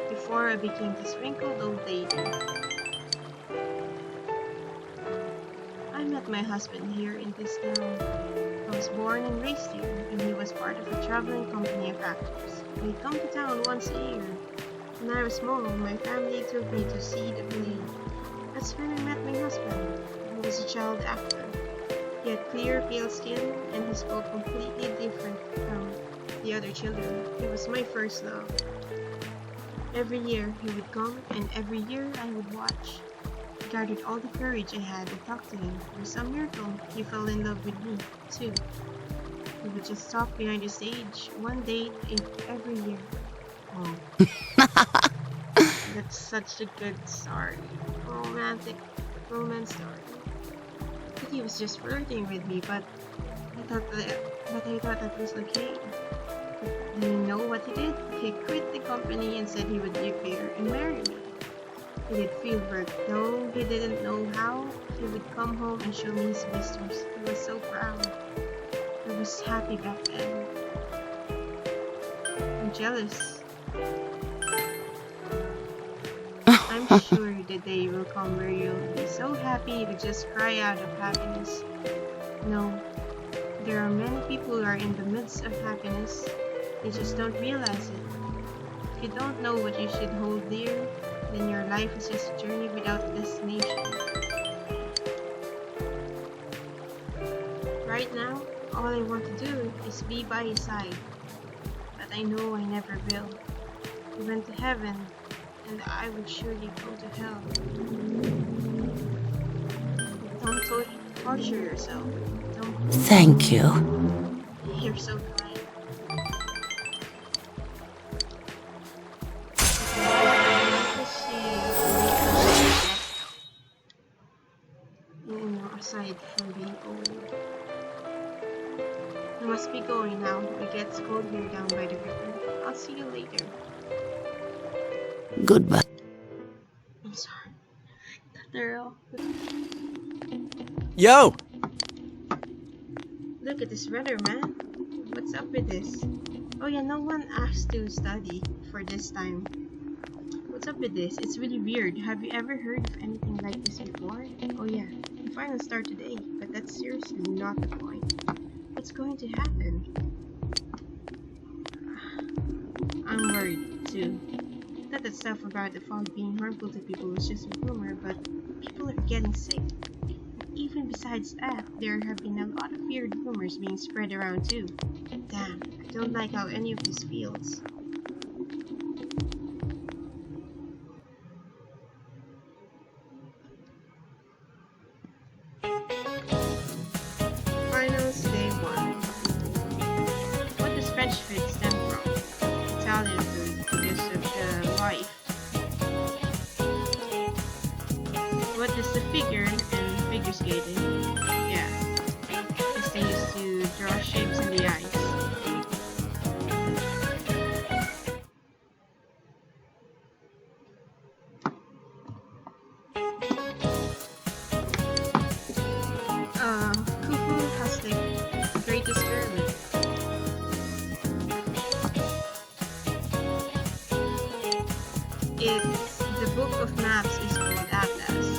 before I became this wrinkled old lady. I met my husband here in this town. I was born and raised here, and he was part of a traveling company of actors. They come to town once a year. When I was small, my family took me to see the play. That's when I met my husband. He was a child actor. He had clear, pale skin, and he spoke completely different from the other children. He was my first love. Every year he would come, and every year I would watch. I gathered all the courage I had to talk to him. For some miracle, he fell in love with me, too. We would just talk behind the stage, one date every year. Oh. That's such a good story. Romantic romance story. But he was just flirting with me, but I thought that was okay. But do you know what he did? He quit the company and said he would live here and marry me. He did field work, though he didn't know how. He would come home and show me his blisters. He was so proud. I was happy back then. I'm jealous. I'm sure the day will come where you'll be so happy you could just cry out of happiness. No, there are many people who are in the midst of happiness. They just don't realize it. If you don't know what you should hold dear, then your life is just a journey without a destination. Right now, all I want to do is be by his side. But I know I never will. He went to heaven, and I would surely go to hell. Don't torture yourself. Don't. Thank you. You're so kind. Aside from being old. I must be going now. It gets cold here down by the river. I'll see you later. Goodbye. I'm sorry. Thorough. Yo! Look at this weather, man. What's up with this? Oh yeah, no one asked to study for this time. What's up with this? It's really weird. Have you ever heard of anything like this before? Oh yeah, the final start today, but that's seriously not the point. What's going to happen? I'm worried too. Not that stuff about the fog being harmful to people was just a rumor, but people are getting sick. Even besides that, there have been a lot of weird rumors being spread around too. Damn, I don't like how any of this feels. Finals day 1. What does French food stem from? Italian food, because of the wife. What does the figure and figure skating? Yeah, because they used to draw shapes in the ice. Kufu has the greatest pyramid. It's the book of maps is called Atlas.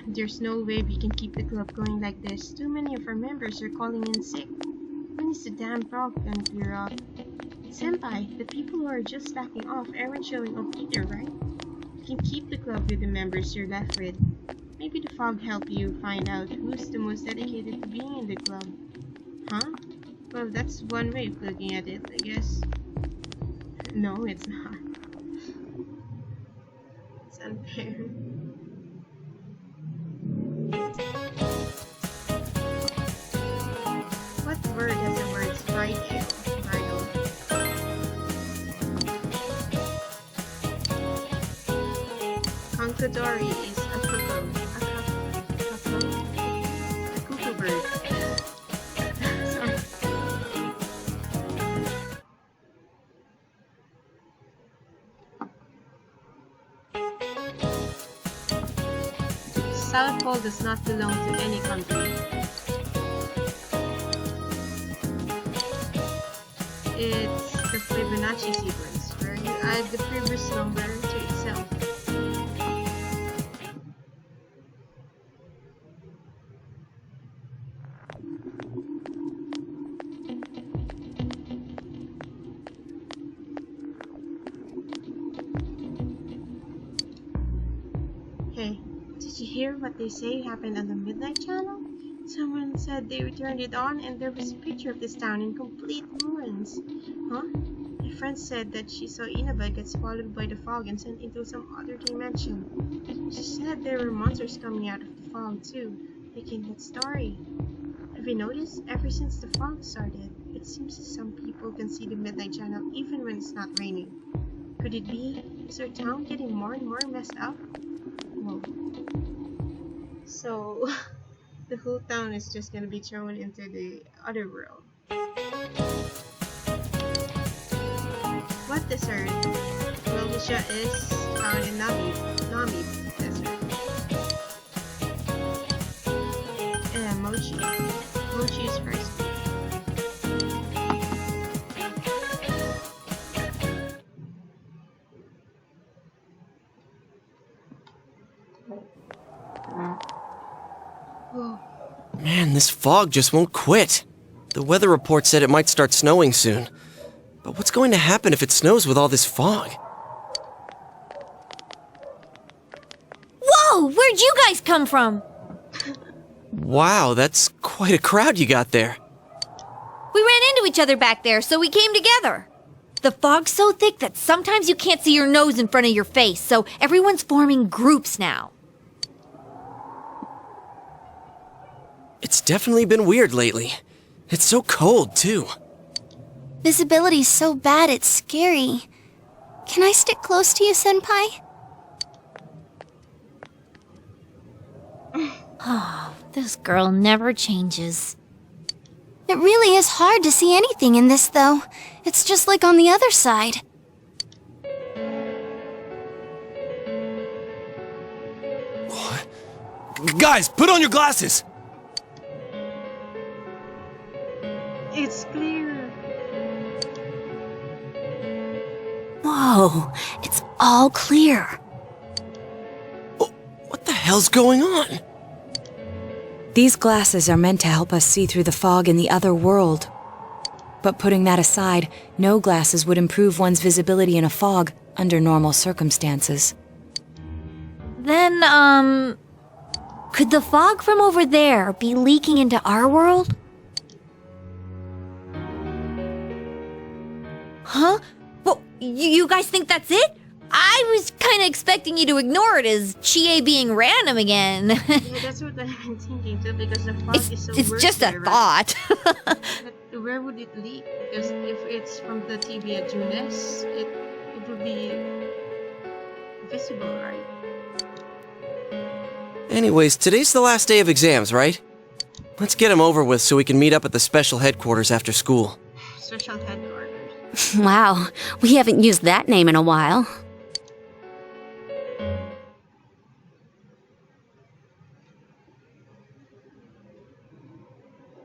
There's no way we can keep the club going like this. Too many of our members are calling in sick. When is the damn fog gonna clear up? Senpai, the people who are just slacking off aren't showing up either, right? You can keep the club with the members you're left with. Maybe the fog help you find out who's the most dedicated to being in the club. Huh? Well, that's one way of looking at it, I guess. No, it's not. It's unfair. What word has the word sprite in? Bridle. Konkadori is a cuckoo. A cuckoo bird. Sorry. South Pole does not belong to any country. It's the Fibonacci sequence, where you add the previous number to itself. Hey, did you hear what they say happened on the Midnight Channel? Someone said they turned it on and there was a picture of this town in complete ruins. Huh? My friend said that she saw Inaba get swallowed by the fog and sent into some other dimension. She said there were monsters coming out of the fog too, making that story. Have you noticed? Ever since the fog started, it seems some people people can see the Midnight Channel even when it's not raining. Could it be? Is our town getting more and more messed up? Whoa. So, the whole town is just gonna be thrown into the other world. What desert? Well, Wisha is found in Nami Desert. And Mochi. Mochi is first. Whoa. Man, this fog just won't quit. The weather report said it might start snowing soon. But what's going to happen if it snows with all this fog? Whoa! Where'd you guys come from? Wow, that's quite a crowd you got there. We ran into each other back there, so we came together. The fog's so thick that sometimes you can't see your nose in front of your face, so everyone's forming groups now. It's definitely been weird lately. It's so cold, too. Visibility's so bad it's scary. Can I stick close to you, Senpai? Oh, this girl never changes. It really is hard to see anything in this, though. It's just like on the other side. What? Guys, put on your glasses! It's clear. Whoa, it's all clear. What the hell's going on? These glasses are meant to help us see through the fog in the other world. But putting that aside, no glasses would improve one's visibility in a fog under normal circumstances. Then, could the fog from over there be leaking into our world? Huh? Well, you guys think that's it? I was kind of expecting you to ignore it as Chie being random again. Yeah, that's what I've been thinking too, because the fog is so It's worse just a there, thought. But where would it leak? Because if it's from the TV at Junes, it would be visible, right? Anyways, today's the last day of exams, right? Let's get them over with so we can meet up at the special headquarters after school. Special headquarters. Wow, we haven't used that name in a while.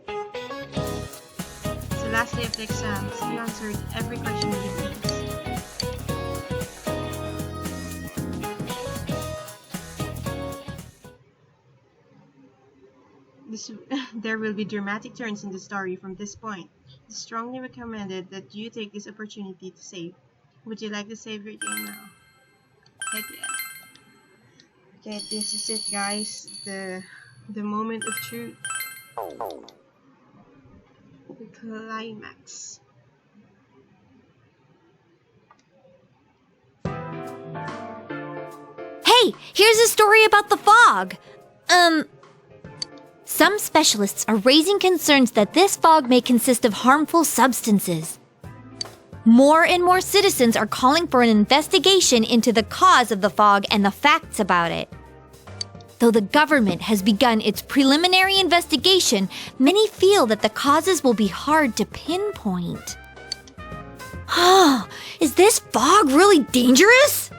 It's the last day of the exams. You answered every question with ease. There will be dramatic turns in the story from this point. It's strongly recommended that you take this opportunity to save. Would you like to save your game now? Heck yeah. Okay, this is it, guys. The moment of truth. The climax. Hey, here's a story about the fog. Some specialists are raising concerns that this fog may consist of harmful substances. More and more citizens are calling for an investigation into the cause of the fog and the facts about it. Though the government has begun its preliminary investigation, many feel that the causes will be hard to pinpoint. Is this fog really dangerous?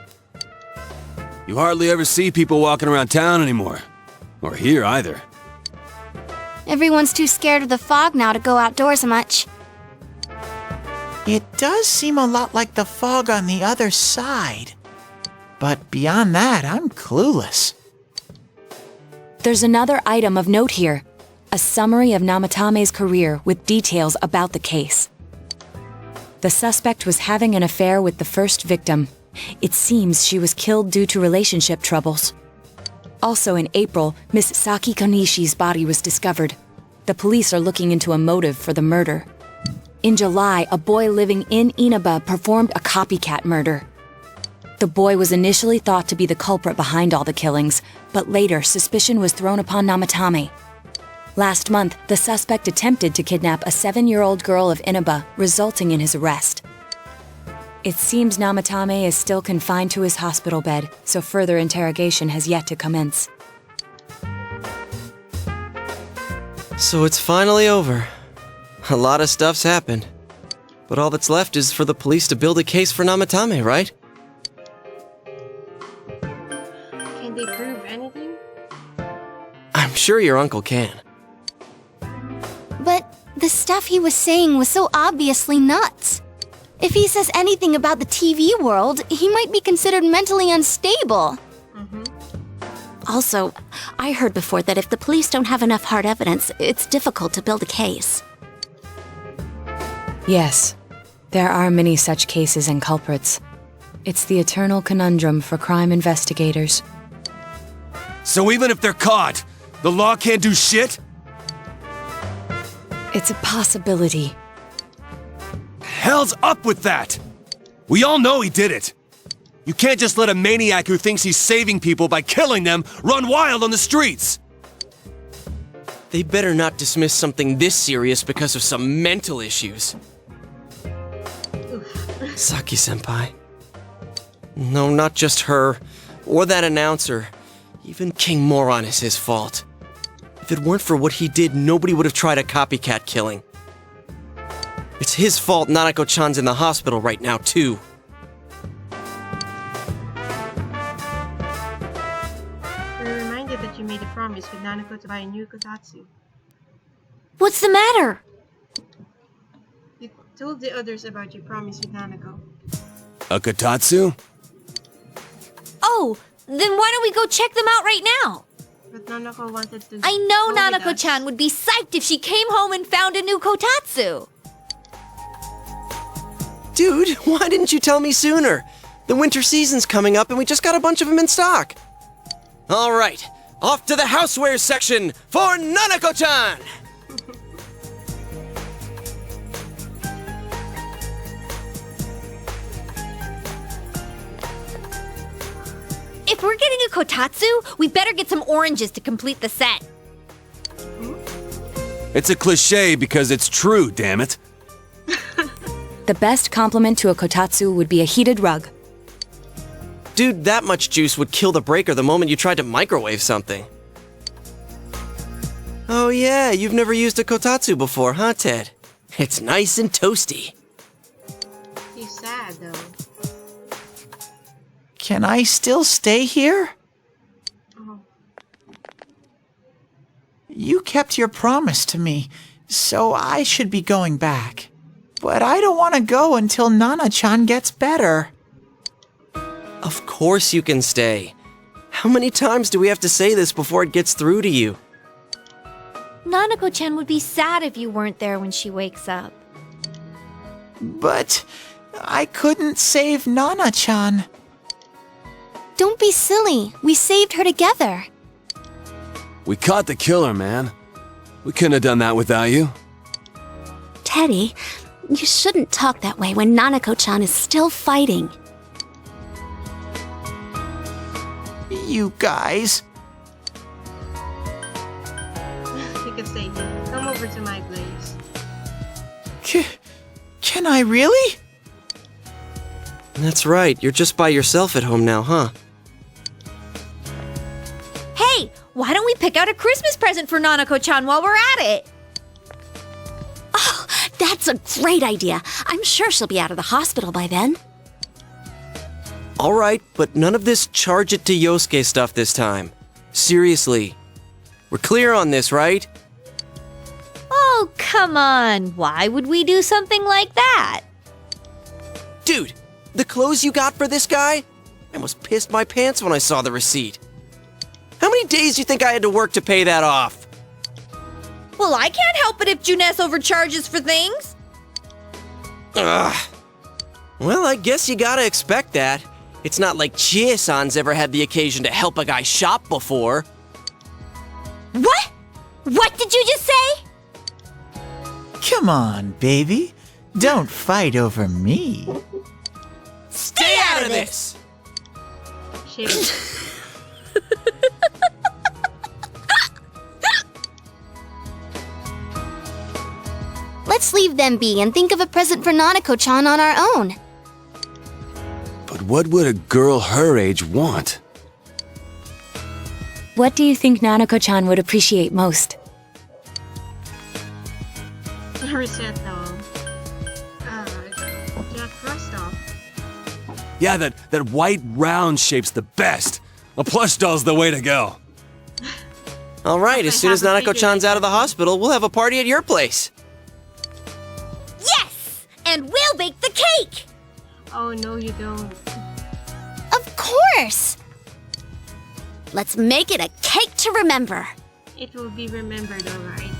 You hardly ever see people walking around town anymore. Or here either. Everyone's too scared of the fog now to go outdoors much. It does seem a lot like the fog on the other side. But beyond that, I'm clueless. There's another item of note here. A summary of Namatame's career with details about the case. The suspect was having an affair with the first victim. It seems she was killed due to relationship troubles. Also in April, Miss Saki Konishi's body was discovered. The police are looking into a motive for the murder. In July, a boy living in Inaba performed a copycat murder. The boy was initially thought to be the culprit behind all the killings, but later suspicion was thrown upon Namatame. Last month, the suspect attempted to kidnap a 7-year-old girl of Inaba, resulting in his arrest. It seems Namatame is still confined to his hospital bed, so further interrogation has yet to commence. So it's finally over. A lot of stuff's happened. But all that's left is for the police to build a case for Namatame, right? Can they prove anything? I'm sure your uncle can. But the stuff he was saying was so obviously nuts. If he says anything about the TV world, he might be considered mentally unstable. Also, I heard before that if the police don't have enough hard evidence, it's difficult to build a case. Yes, there are many such cases and culprits. It's the eternal conundrum for crime investigators. So even if they're caught, the law can't do shit? It's a possibility. Hell's up with that? We all know he did it. You can't just let a maniac who thinks he's saving people by killing them run wild on the streets. They better not dismiss something this serious because of some mental issues. Saki-senpai. No, not just her, or that announcer. Even King Moron is his fault. If it weren't for what he did, nobody would have tried a copycat killing. It's his fault Nanako-chan's in the hospital right now, too. We're reminded that you made a promise with Nanako to buy a new kotatsu. What's the matter? You told the others about your promise with Nanako. A kotatsu? Oh, then why don't we go check them out right now? But Nanako wanted to... I know go with Nanako-chan would be psyched if she came home and found a new kotatsu. Dude, why didn't you tell me sooner? The winter season's coming up and we just got a bunch of them in stock. All right, off to the housewares section for Nanako-chan! If we're getting a kotatsu, we better get some oranges to complete the set. It's a cliche because it's true, damn it. The best compliment to a kotatsu would be a heated rug. Dude, that much juice would kill the breaker the moment you tried to microwave something. Oh yeah, you've never used a kotatsu before, huh, Ted? It's nice and toasty. He's sad, though. Can I still stay here? Oh. You kept your promise to me, so I should be going back. But I don't want to go until Nana-chan gets better. Of course you can stay. How many times do we have to say this before it gets through to you? Nanako-chan would be sad if you weren't there when she wakes up. But I couldn't save Nana-chan. Don't be silly. We saved her together. We caught the killer, man. We couldn't have done that without you. Teddy, you shouldn't talk that way when Nanako-chan is still fighting. You guys. You can stay here. Come over to my place. Can I really? That's right, you're just by yourself at home now, huh? Hey, why don't we pick out a Christmas present for Nanako-chan while we're at it? Oh, that's a great idea. I'm sure she'll be out of the hospital by then. All right, but none of this charge it to Yosuke stuff this time. Seriously. We're clear on this, right? Oh, come on. Why would we do something like that? Dude, the clothes you got for this guy? I almost pissed my pants when I saw the receipt. How many days do you think I had to work to pay that off? Well, I can't help it if Juness overcharges for things. Ugh. Well, I guess you gotta expect that. It's not like Chie-san's ever had the occasion to help a guy shop before. What? What did you just say? Come on, baby. Don't fight over me. Stay out of this! Let's leave them be and think of a present for Nanako-chan on our own. But what would a girl her age want? What do you think Nanako-chan would appreciate most? Reset doll. Jack Rostoff. Yeah, that white round shape's the best. A plush doll's the way to go. All right, as soon as Nanako-chan's out of the hospital, we'll have a party at your place. Yes! And we'll bake the cake! Oh, no, you don't. Of course! Let's make it a cake to remember. It will be remembered, alright.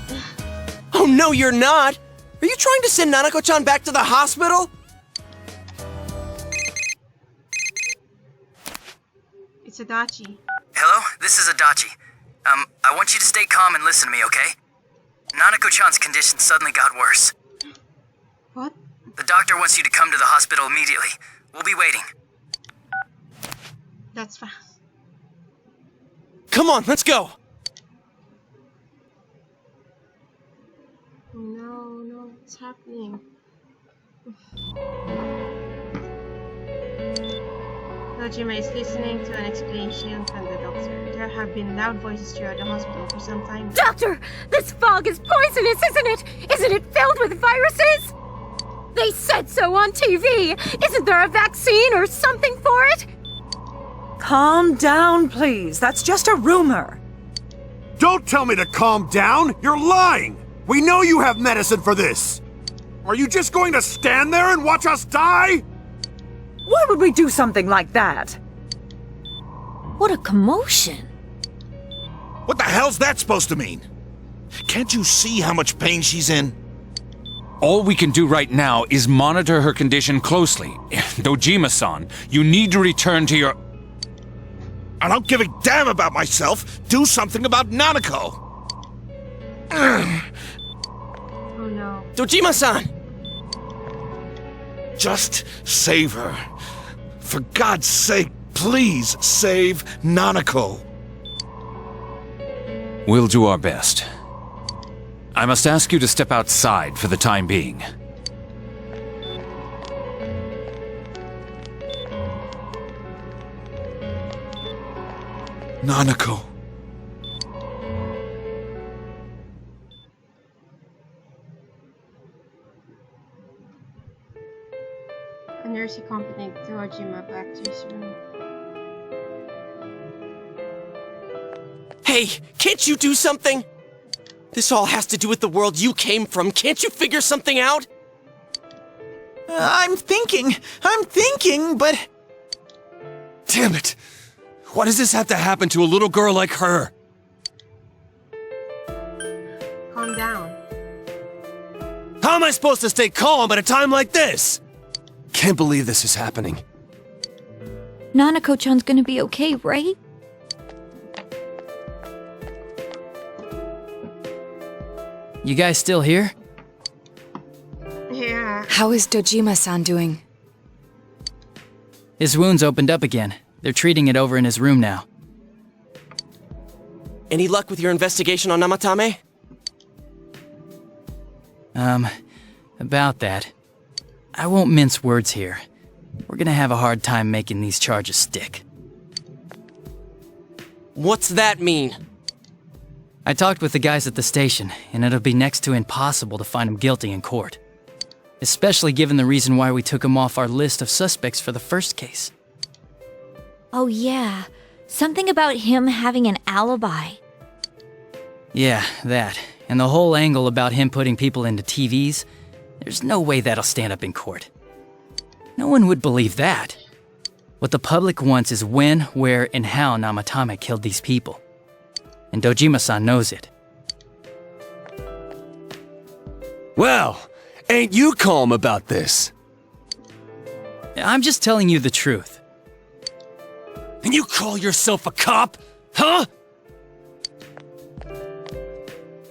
Oh, no, you're not! Are you trying to send Nanako-chan back to the hospital? It's Adachi. Hello, this is Adachi. I want you to stay calm and listen to me, okay? Nanako-chan's condition suddenly got worse. What? The doctor wants you to come to the hospital immediately. We'll be waiting. That's fast. Come on, let's go! No, what's happening? Dojima is listening to an explanation from the doctor. There have been loud voices throughout the hospital for some time. Doctor! This fog is poisonous, isn't it? Isn't it filled with viruses? They said so on TV! Isn't there a vaccine or something for it? Calm down, please. That's just a rumor. Don't tell me to calm down! You're lying! We know you have medicine for this! Are you just going to stand there and watch us die? Why would we do something like that? What a commotion. What the hell's that supposed to mean? Can't you see how much pain she's in? All we can do right now is monitor her condition closely. Dojima-san, you need to return to your... I don't give a damn about myself. Do something about Nanako. Oh no. Dojima-san! Just save her. For God's sake, please save Nanako. We'll do our best. I must ask you to step outside for the time being. Nanako. A nurse accompanied Dojima back to his room. Hey, can't you do something? This all has to do with the world you came from. Can't you figure something out? I'm thinking, but... Damn it! Why does this have to happen to a little girl like her? Calm down. How am I supposed to stay calm at a time like this? Can't believe this is happening. Nanako-chan's gonna be okay, right? You guys still here? Yeah. How is Dojima-san doing? His wound's opened up again. They're treating it over in his room now. Any luck with your investigation on Namatame? About that. I won't mince words here. We're gonna have a hard time making these charges stick. What's that mean? I talked with the guys at the station, and it'll be next to impossible to find him guilty in court. Especially given the reason why we took him off our list of suspects for the first case. Oh yeah, something about him having an alibi. Yeah, that. And the whole angle about him putting people into TVs, there's no way that'll stand up in court. No one would believe that. What the public wants is when, where, and how Namatame killed these people. And Dojima-san knows it. Well, ain't you calm about this? I'm just telling you the truth. And you call yourself a cop? Huh?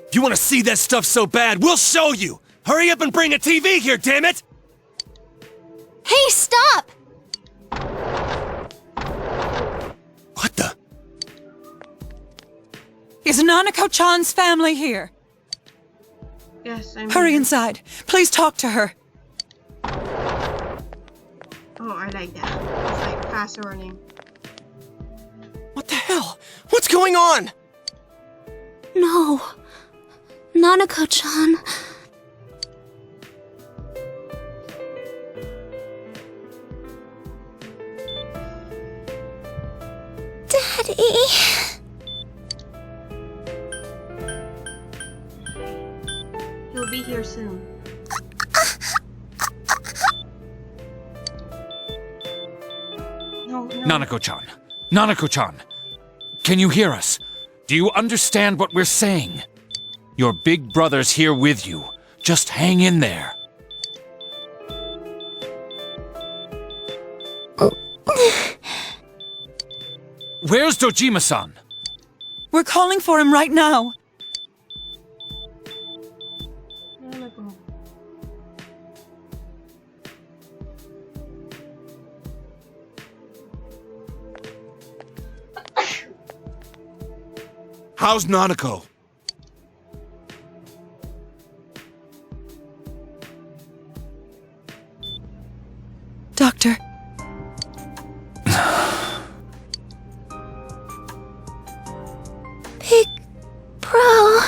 If you want to see that stuff so bad, we'll show you! Hurry up and bring a TV here, damn it! Hey, stop! What the? Is Nanako-chan's family here? Yes, I'm Hurry here. inside. Please talk to her. Oh, I like that. It's like fast warning. What the hell? What's going on? No. Nanako-chan. Daddy. He'll be here soon. No, no. Nanako-chan! Nanako-chan! Can you hear us? Do you understand what we're saying? Your big brother's here with you. Just hang in there. Where's Dojima-san? We're calling for him right now. Nanako. How's Nanako? Doctor. Big bro.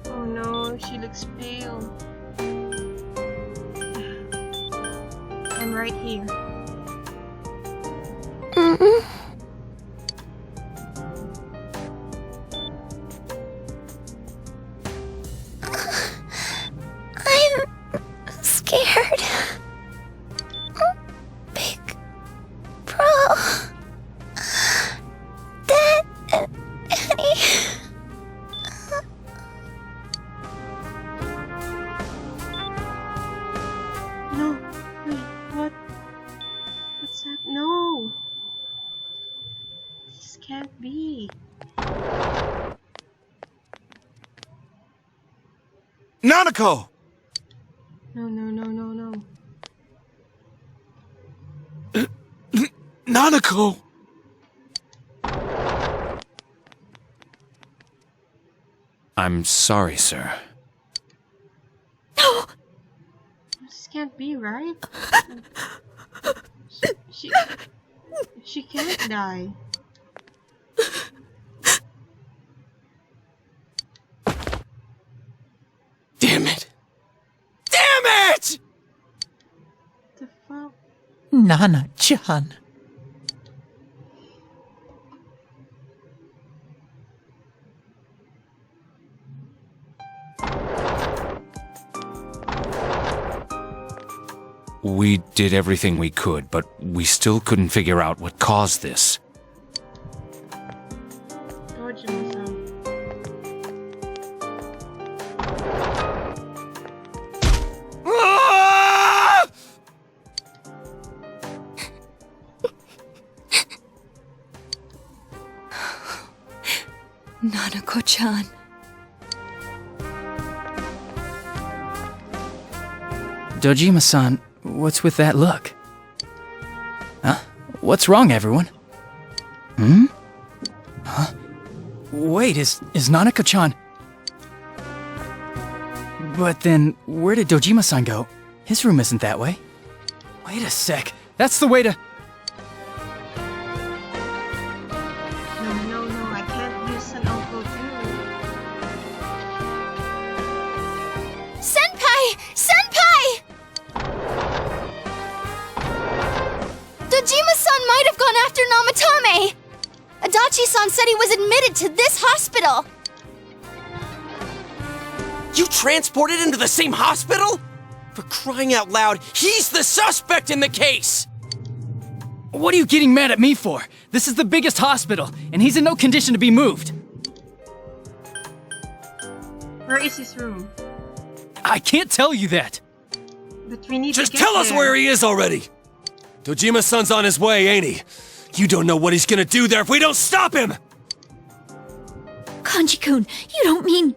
Oh no, she looks pale. I'm right here. Mm-mm. I'm scared. Big bro. Daddy. No, wait, what? What's that? No! This can't be. Nanako! No, no, no, no, no. Nanako! I'm sorry, sir. No! This can't be, right? She, she can't die. Damn it! Damn it! The fuck? Nana-chan. We did everything we could, but we still couldn't figure out what caused this. Dojima-san. Ah! Nanako-chan. Dojima-san, what's with that look? Huh? What's wrong, everyone? Hmm? Huh? Wait, is Nanako-chan... But then, where did Dojima-san go? His room isn't that way. Wait a sec. That's the way to... No, no, no, I can't use an uncle too. Senpai! Senpai! Dojima-san might have gone after Namatame! Adachi-san said he was admitted to this hospital! You transported him to the same hospital? For crying out loud, he's the suspect in the case! What are you getting mad at me for? This is the biggest hospital, and he's in no condition to be moved. Where is his room? I can't tell you that. But we need Just to get tell us there. where he is already! Dojima-san's on his way, ain't he? You don't know what he's gonna do there if we don't stop him! Kanji-kun, you don't mean...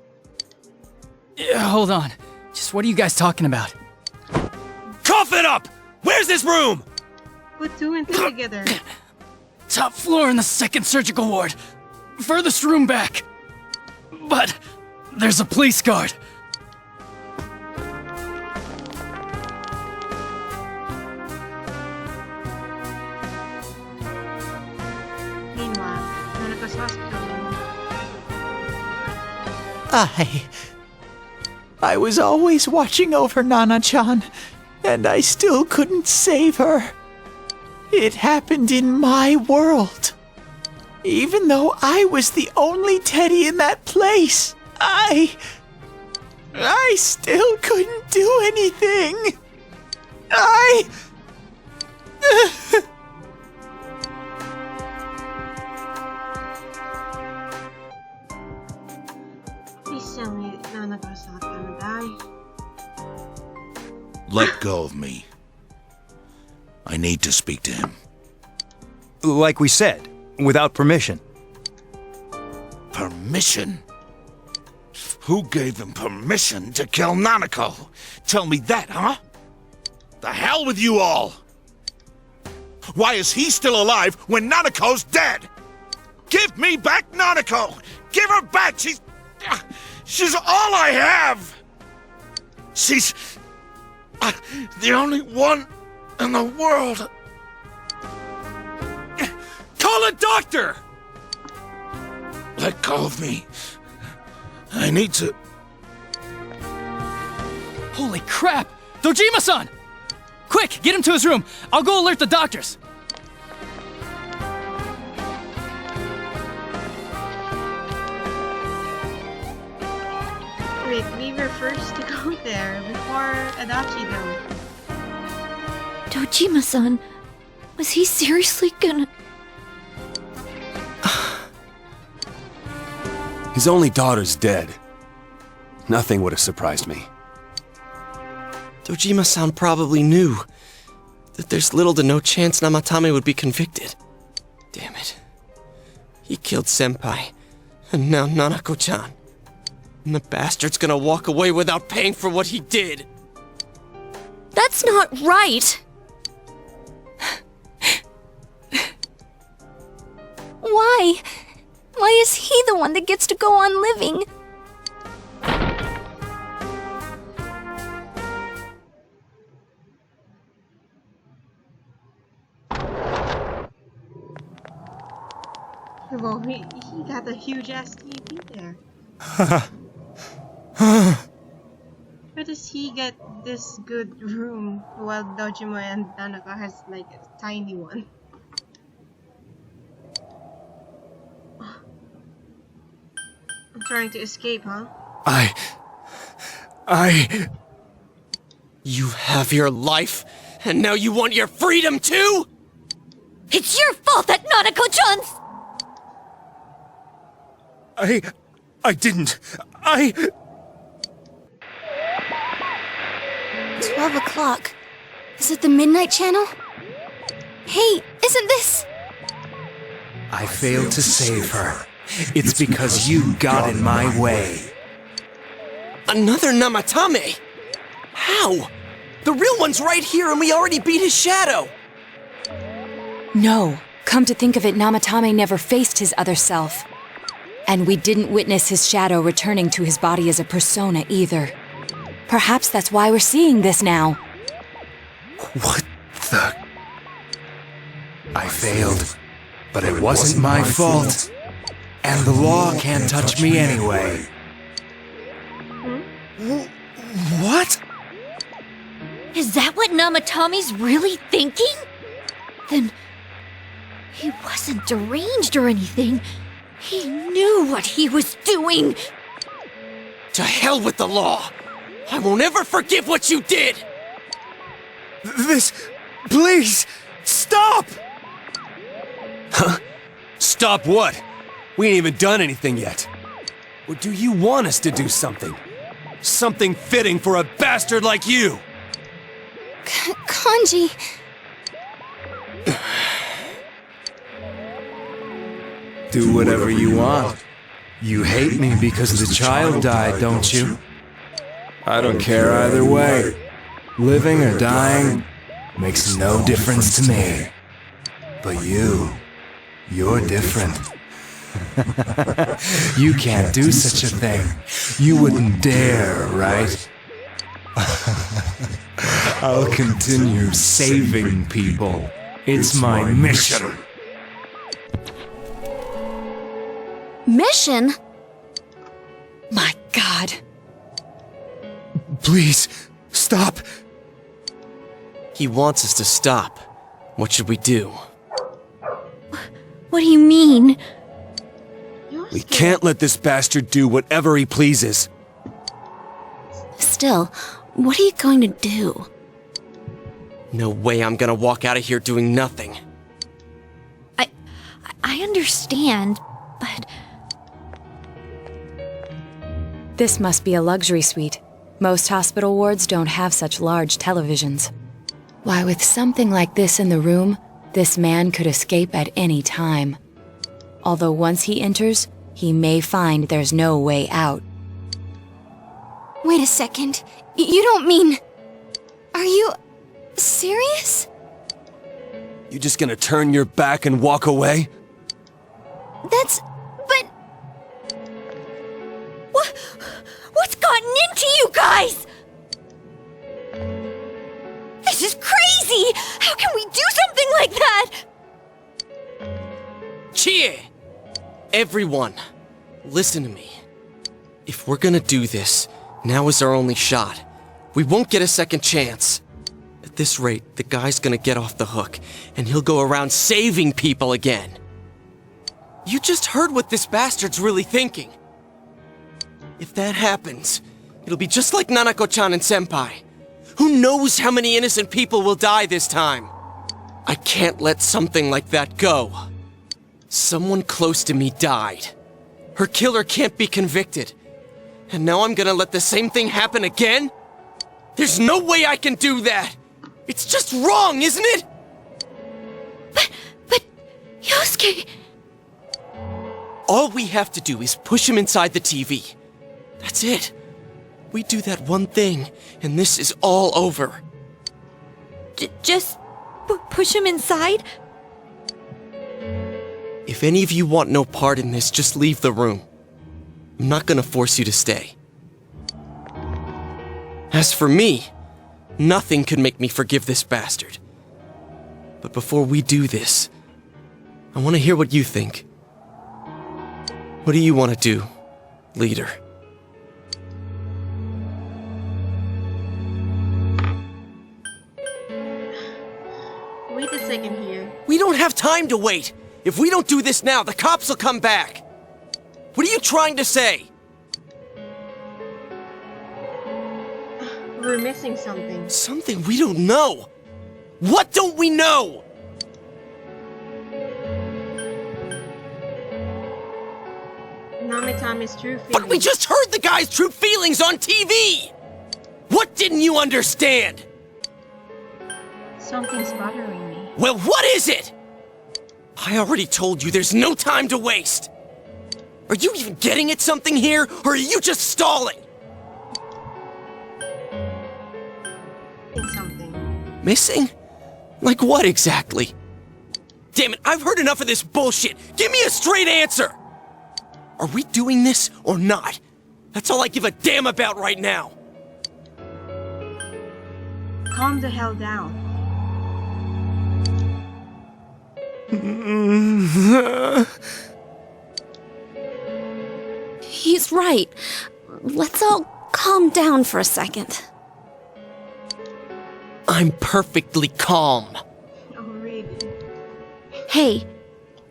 Hold on. Just what are you guys talking about? Cough it up! Where's this room? Put two and two together. Top floor in the second surgical ward. Furthest room back. But There's a police guard! Meanwhile, Nanako's hospital room. I was always watching over Nana-chan, and I still couldn't save her. It happened in my world. Even though I was the only teddy in that place, I still couldn't do anything. Please tell me Nanako's not gonna die. Let go of me. I need to speak to him. Like we said, without permission. Permission? Who gave them permission to kill Nanako? Tell me that, huh? The hell with you all! Why is he still alive when Nanako's dead? Give me back Nanako! Give her back! She's all I have! She's the only one in the world. Call a doctor! Let go of me. I need to... Holy crap! Dojima-san! Quick, get him to his room. I'll go alert the doctors. Wait, we were first to go there before Adachi though. Dojima-san, was he seriously gonna... His only daughter's dead. Nothing would have surprised me. Dojima-san probably knew that there's little to no chance Namatame would be convicted. Damn it. He killed Senpai, and now Nanako-chan. And the bastard's gonna walk away without paying for what he did. That's not right! Why? Why is he the one that gets to go on living? Well, he got a huge ass TV there. Where does he get this good room while Dojima and Nanako has like a tiny one? I'm trying to escape, huh? You have your life, and now you want your freedom too? It's your fault that Nanako-chan's... I didn't. 12 o'clock. Is it the Midnight Channel? Hey, isn't this... I failed to save her. It's because you got in my way. Another Namatame? How? The real one's right here and we already beat his shadow! No. Come to think of it, Namatame never faced his other self. And we didn't witness his shadow returning to his body as a persona either. Perhaps that's why we're seeing this now. What the... I failed, but it wasn't my fault. And the law can't touch me anyway. What? Is that what Namatame's really thinking? Then... he wasn't deranged or anything. He knew what he was doing! To hell with the law! I won't ever forgive what you did! This... please! Stop! Huh? Stop what? We ain't even done anything yet. Or do you want us to do something? Something fitting for a bastard like you! Kanji... Do whatever you want. You hate me because the child died, don't you? I don't care either way. Living or dying makes no difference to me. But you're different. You can't do such a thing. You wouldn't dare, right? I'll continue saving people. It's my mission. Mission? My God. Please, stop. He wants us to stop. What should we do? What do you mean? We can't let this bastard do whatever he pleases. Still, what are you going to do? No way I'm gonna walk out of here doing nothing. I understand, but... This must be a luxury suite. Most hospital wards don't have such large televisions. Why, with something like this in the room, this man could escape at any time. Although once he enters, he may find there's no way out. Wait a second. You don't mean... Are you... serious? You just gonna turn your back and walk away? But... What's gotten into you guys? This is crazy! How can we do something like that? Cheer! Everyone, listen to me. If we're gonna do this, now is our only shot. We won't get a second chance. At this rate, the guy's gonna get off the hook, and he'll go around saving people again. You just heard what this bastard's really thinking. If that happens, it'll be just like Nanako-chan and Senpai. Who knows how many innocent people will die this time? I can't let something like that go. Someone close to me died. Her killer can't be convicted. And now I'm gonna let the same thing happen again? There's no way I can do that! It's just wrong, isn't it? But... Yosuke... All we have to do is push him inside the TV. That's it. We do that one thing, and this is all over. Just... push him inside? If any of you want no part in this, just leave the room. I'm not gonna force you to stay. As for me, nothing could make me forgive this bastard. But before we do this, I want to hear what you think. What do you want to do, leader? Wait a second here. We don't have time to wait! If we don't do this now, the cops will come back! What are you trying to say? We're missing something. Something we don't know! What don't we know? Namatame's true feelings. But we just heard the guy's true feelings on TV! What didn't you understand? Something's bothering me. Well, what is it? I already told you there's no time to waste. Are you even getting at something here, or are you just stalling? Something. Missing? Like what exactly? Damn it, I've heard enough of this bullshit. Give me a straight answer. Are we doing this or not? That's all I give a damn about right now. Calm the hell down. He's right. Let's all calm down for a second. I'm perfectly calm. Oh, really? Hey,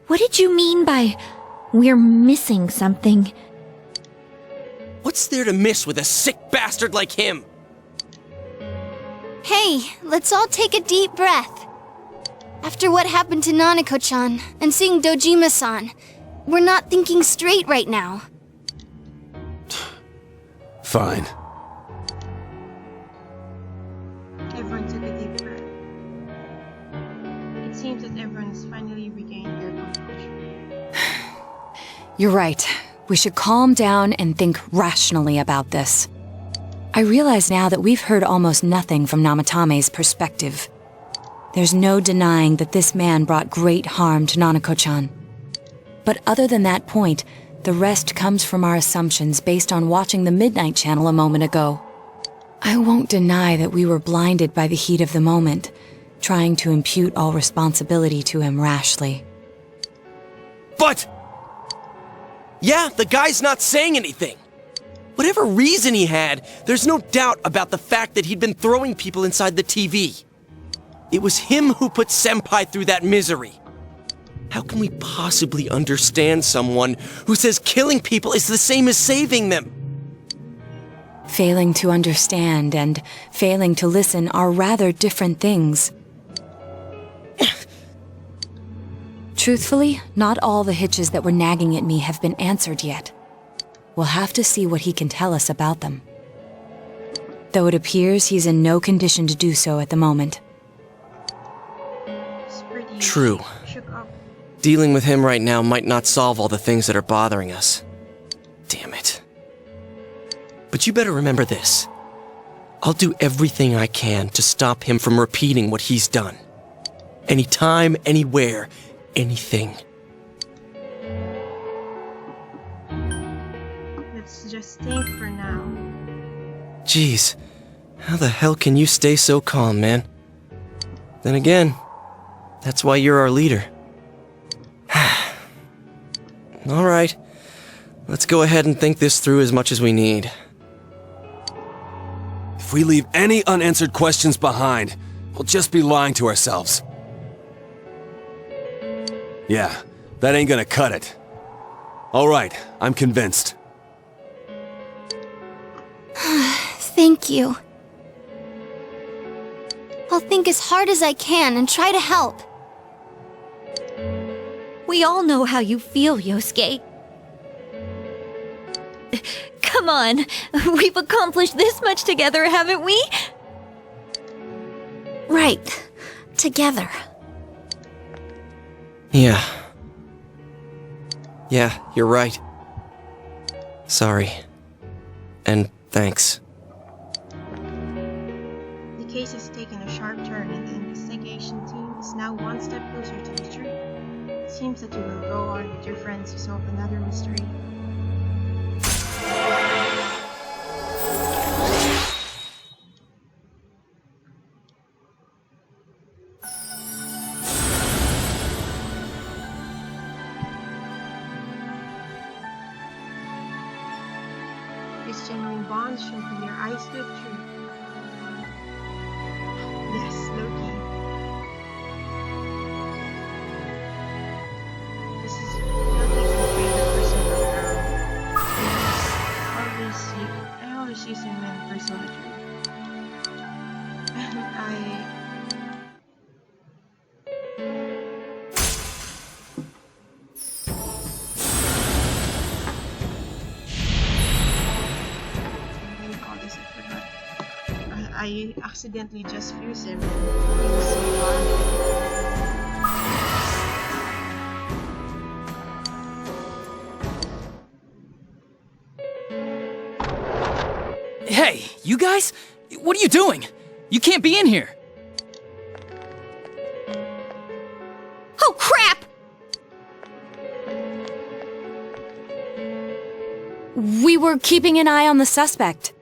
what did you mean by we're missing something? What's there to miss with a sick bastard like him? Hey, let's all take a deep breath. After what happened to Nanako-chan and seeing Dojima-san, we're not thinking straight right now. Fine. Everyone took a deep breath. It seems that everyone has finally regained their composure. You're right. We should calm down and think rationally about this. I realize now that we've heard almost nothing from Namatame's perspective. There's no denying that this man brought great harm to Nanako-chan. But other than that point, the rest comes from our assumptions based on watching the Midnight Channel a moment ago. I won't deny that we were blinded by the heat of the moment, trying to impute all responsibility to him rashly. But... yeah, the guy's not saying anything. Whatever reason he had, there's no doubt about the fact that he'd been throwing people inside the TV. It was him who put Senpai through that misery. How can we possibly understand someone who says killing people is the same as saving them? Failing to understand and failing to listen are rather different things. Truthfully, not all the hitches that were nagging at me have been answered yet. We'll have to see what he can tell us about them. Though it appears he's in no condition to do so at the moment. True. Dealing with him right now might not solve all the things that are bothering us. Damn it. But you better remember this. I'll do everything I can to stop him from repeating what he's done. Anytime, anywhere, anything. Let's just think for now. Jeez, how the hell can you stay so calm, man? Then again, that's why you're our leader. Alright, let's go ahead and think this through as much as we need. If we leave any unanswered questions behind, we'll just be lying to ourselves. Yeah, that ain't gonna cut it. Alright, I'm convinced. Thank you. I'll think as hard as I can and try to help. We all know how you feel, Yosuke. Come on, we've accomplished this much together, haven't we? Right. Together. Yeah. Yeah, you're right. Sorry. And thanks. The case has taken a sharp turn and the investigation team is now one step closer to the truth. It seems that you will go on with your friends to solve another mystery. These genuine bonds should be your eyes to the truth. Yes, Loki. This is Loki's my favorite person around. I always use him in Persona 3. I accidentally just fused him. He was so Hey, you guys? What are you doing? You can't be in here. Oh, crap! We were keeping an eye on the suspect.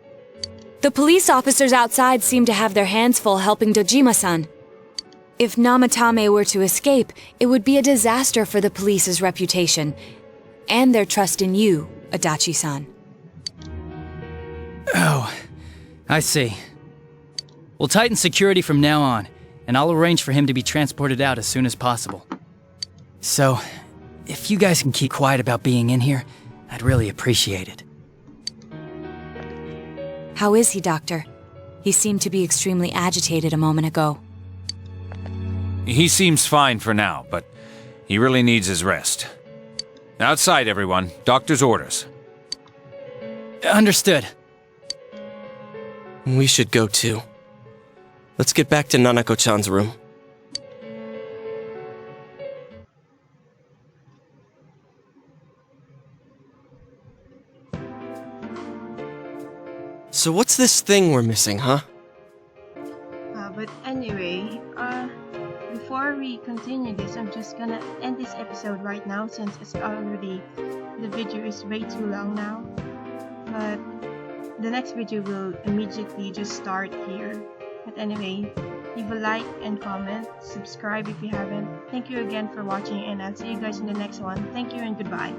The police officers outside seem to have their hands full helping Dojima-san. If Namatame were to escape, it would be a disaster for the police's reputation, and their trust in you, Adachi-san. Oh, I see. We'll tighten security from now on, and I'll arrange for him to be transported out as soon as possible. So, if you guys can keep quiet about being in here, I'd really appreciate it. How is he, Doctor? He seemed to be extremely agitated a moment ago. He seems fine for now, but he really needs his rest. Outside, everyone. Doctor's orders. Understood. We should go too. Let's get back to Nanako-chan's room. So what's this thing we're missing, huh? but anyway, before before we continue this, I'm just gonna end this episode right now since it's already, the video is way too long now. But the next video will immediately just start here. But anyway, leave a like and comment, subscribe if you haven't. Thank you again for watching, and I'll see you guys in the next one. Thank you and goodbye.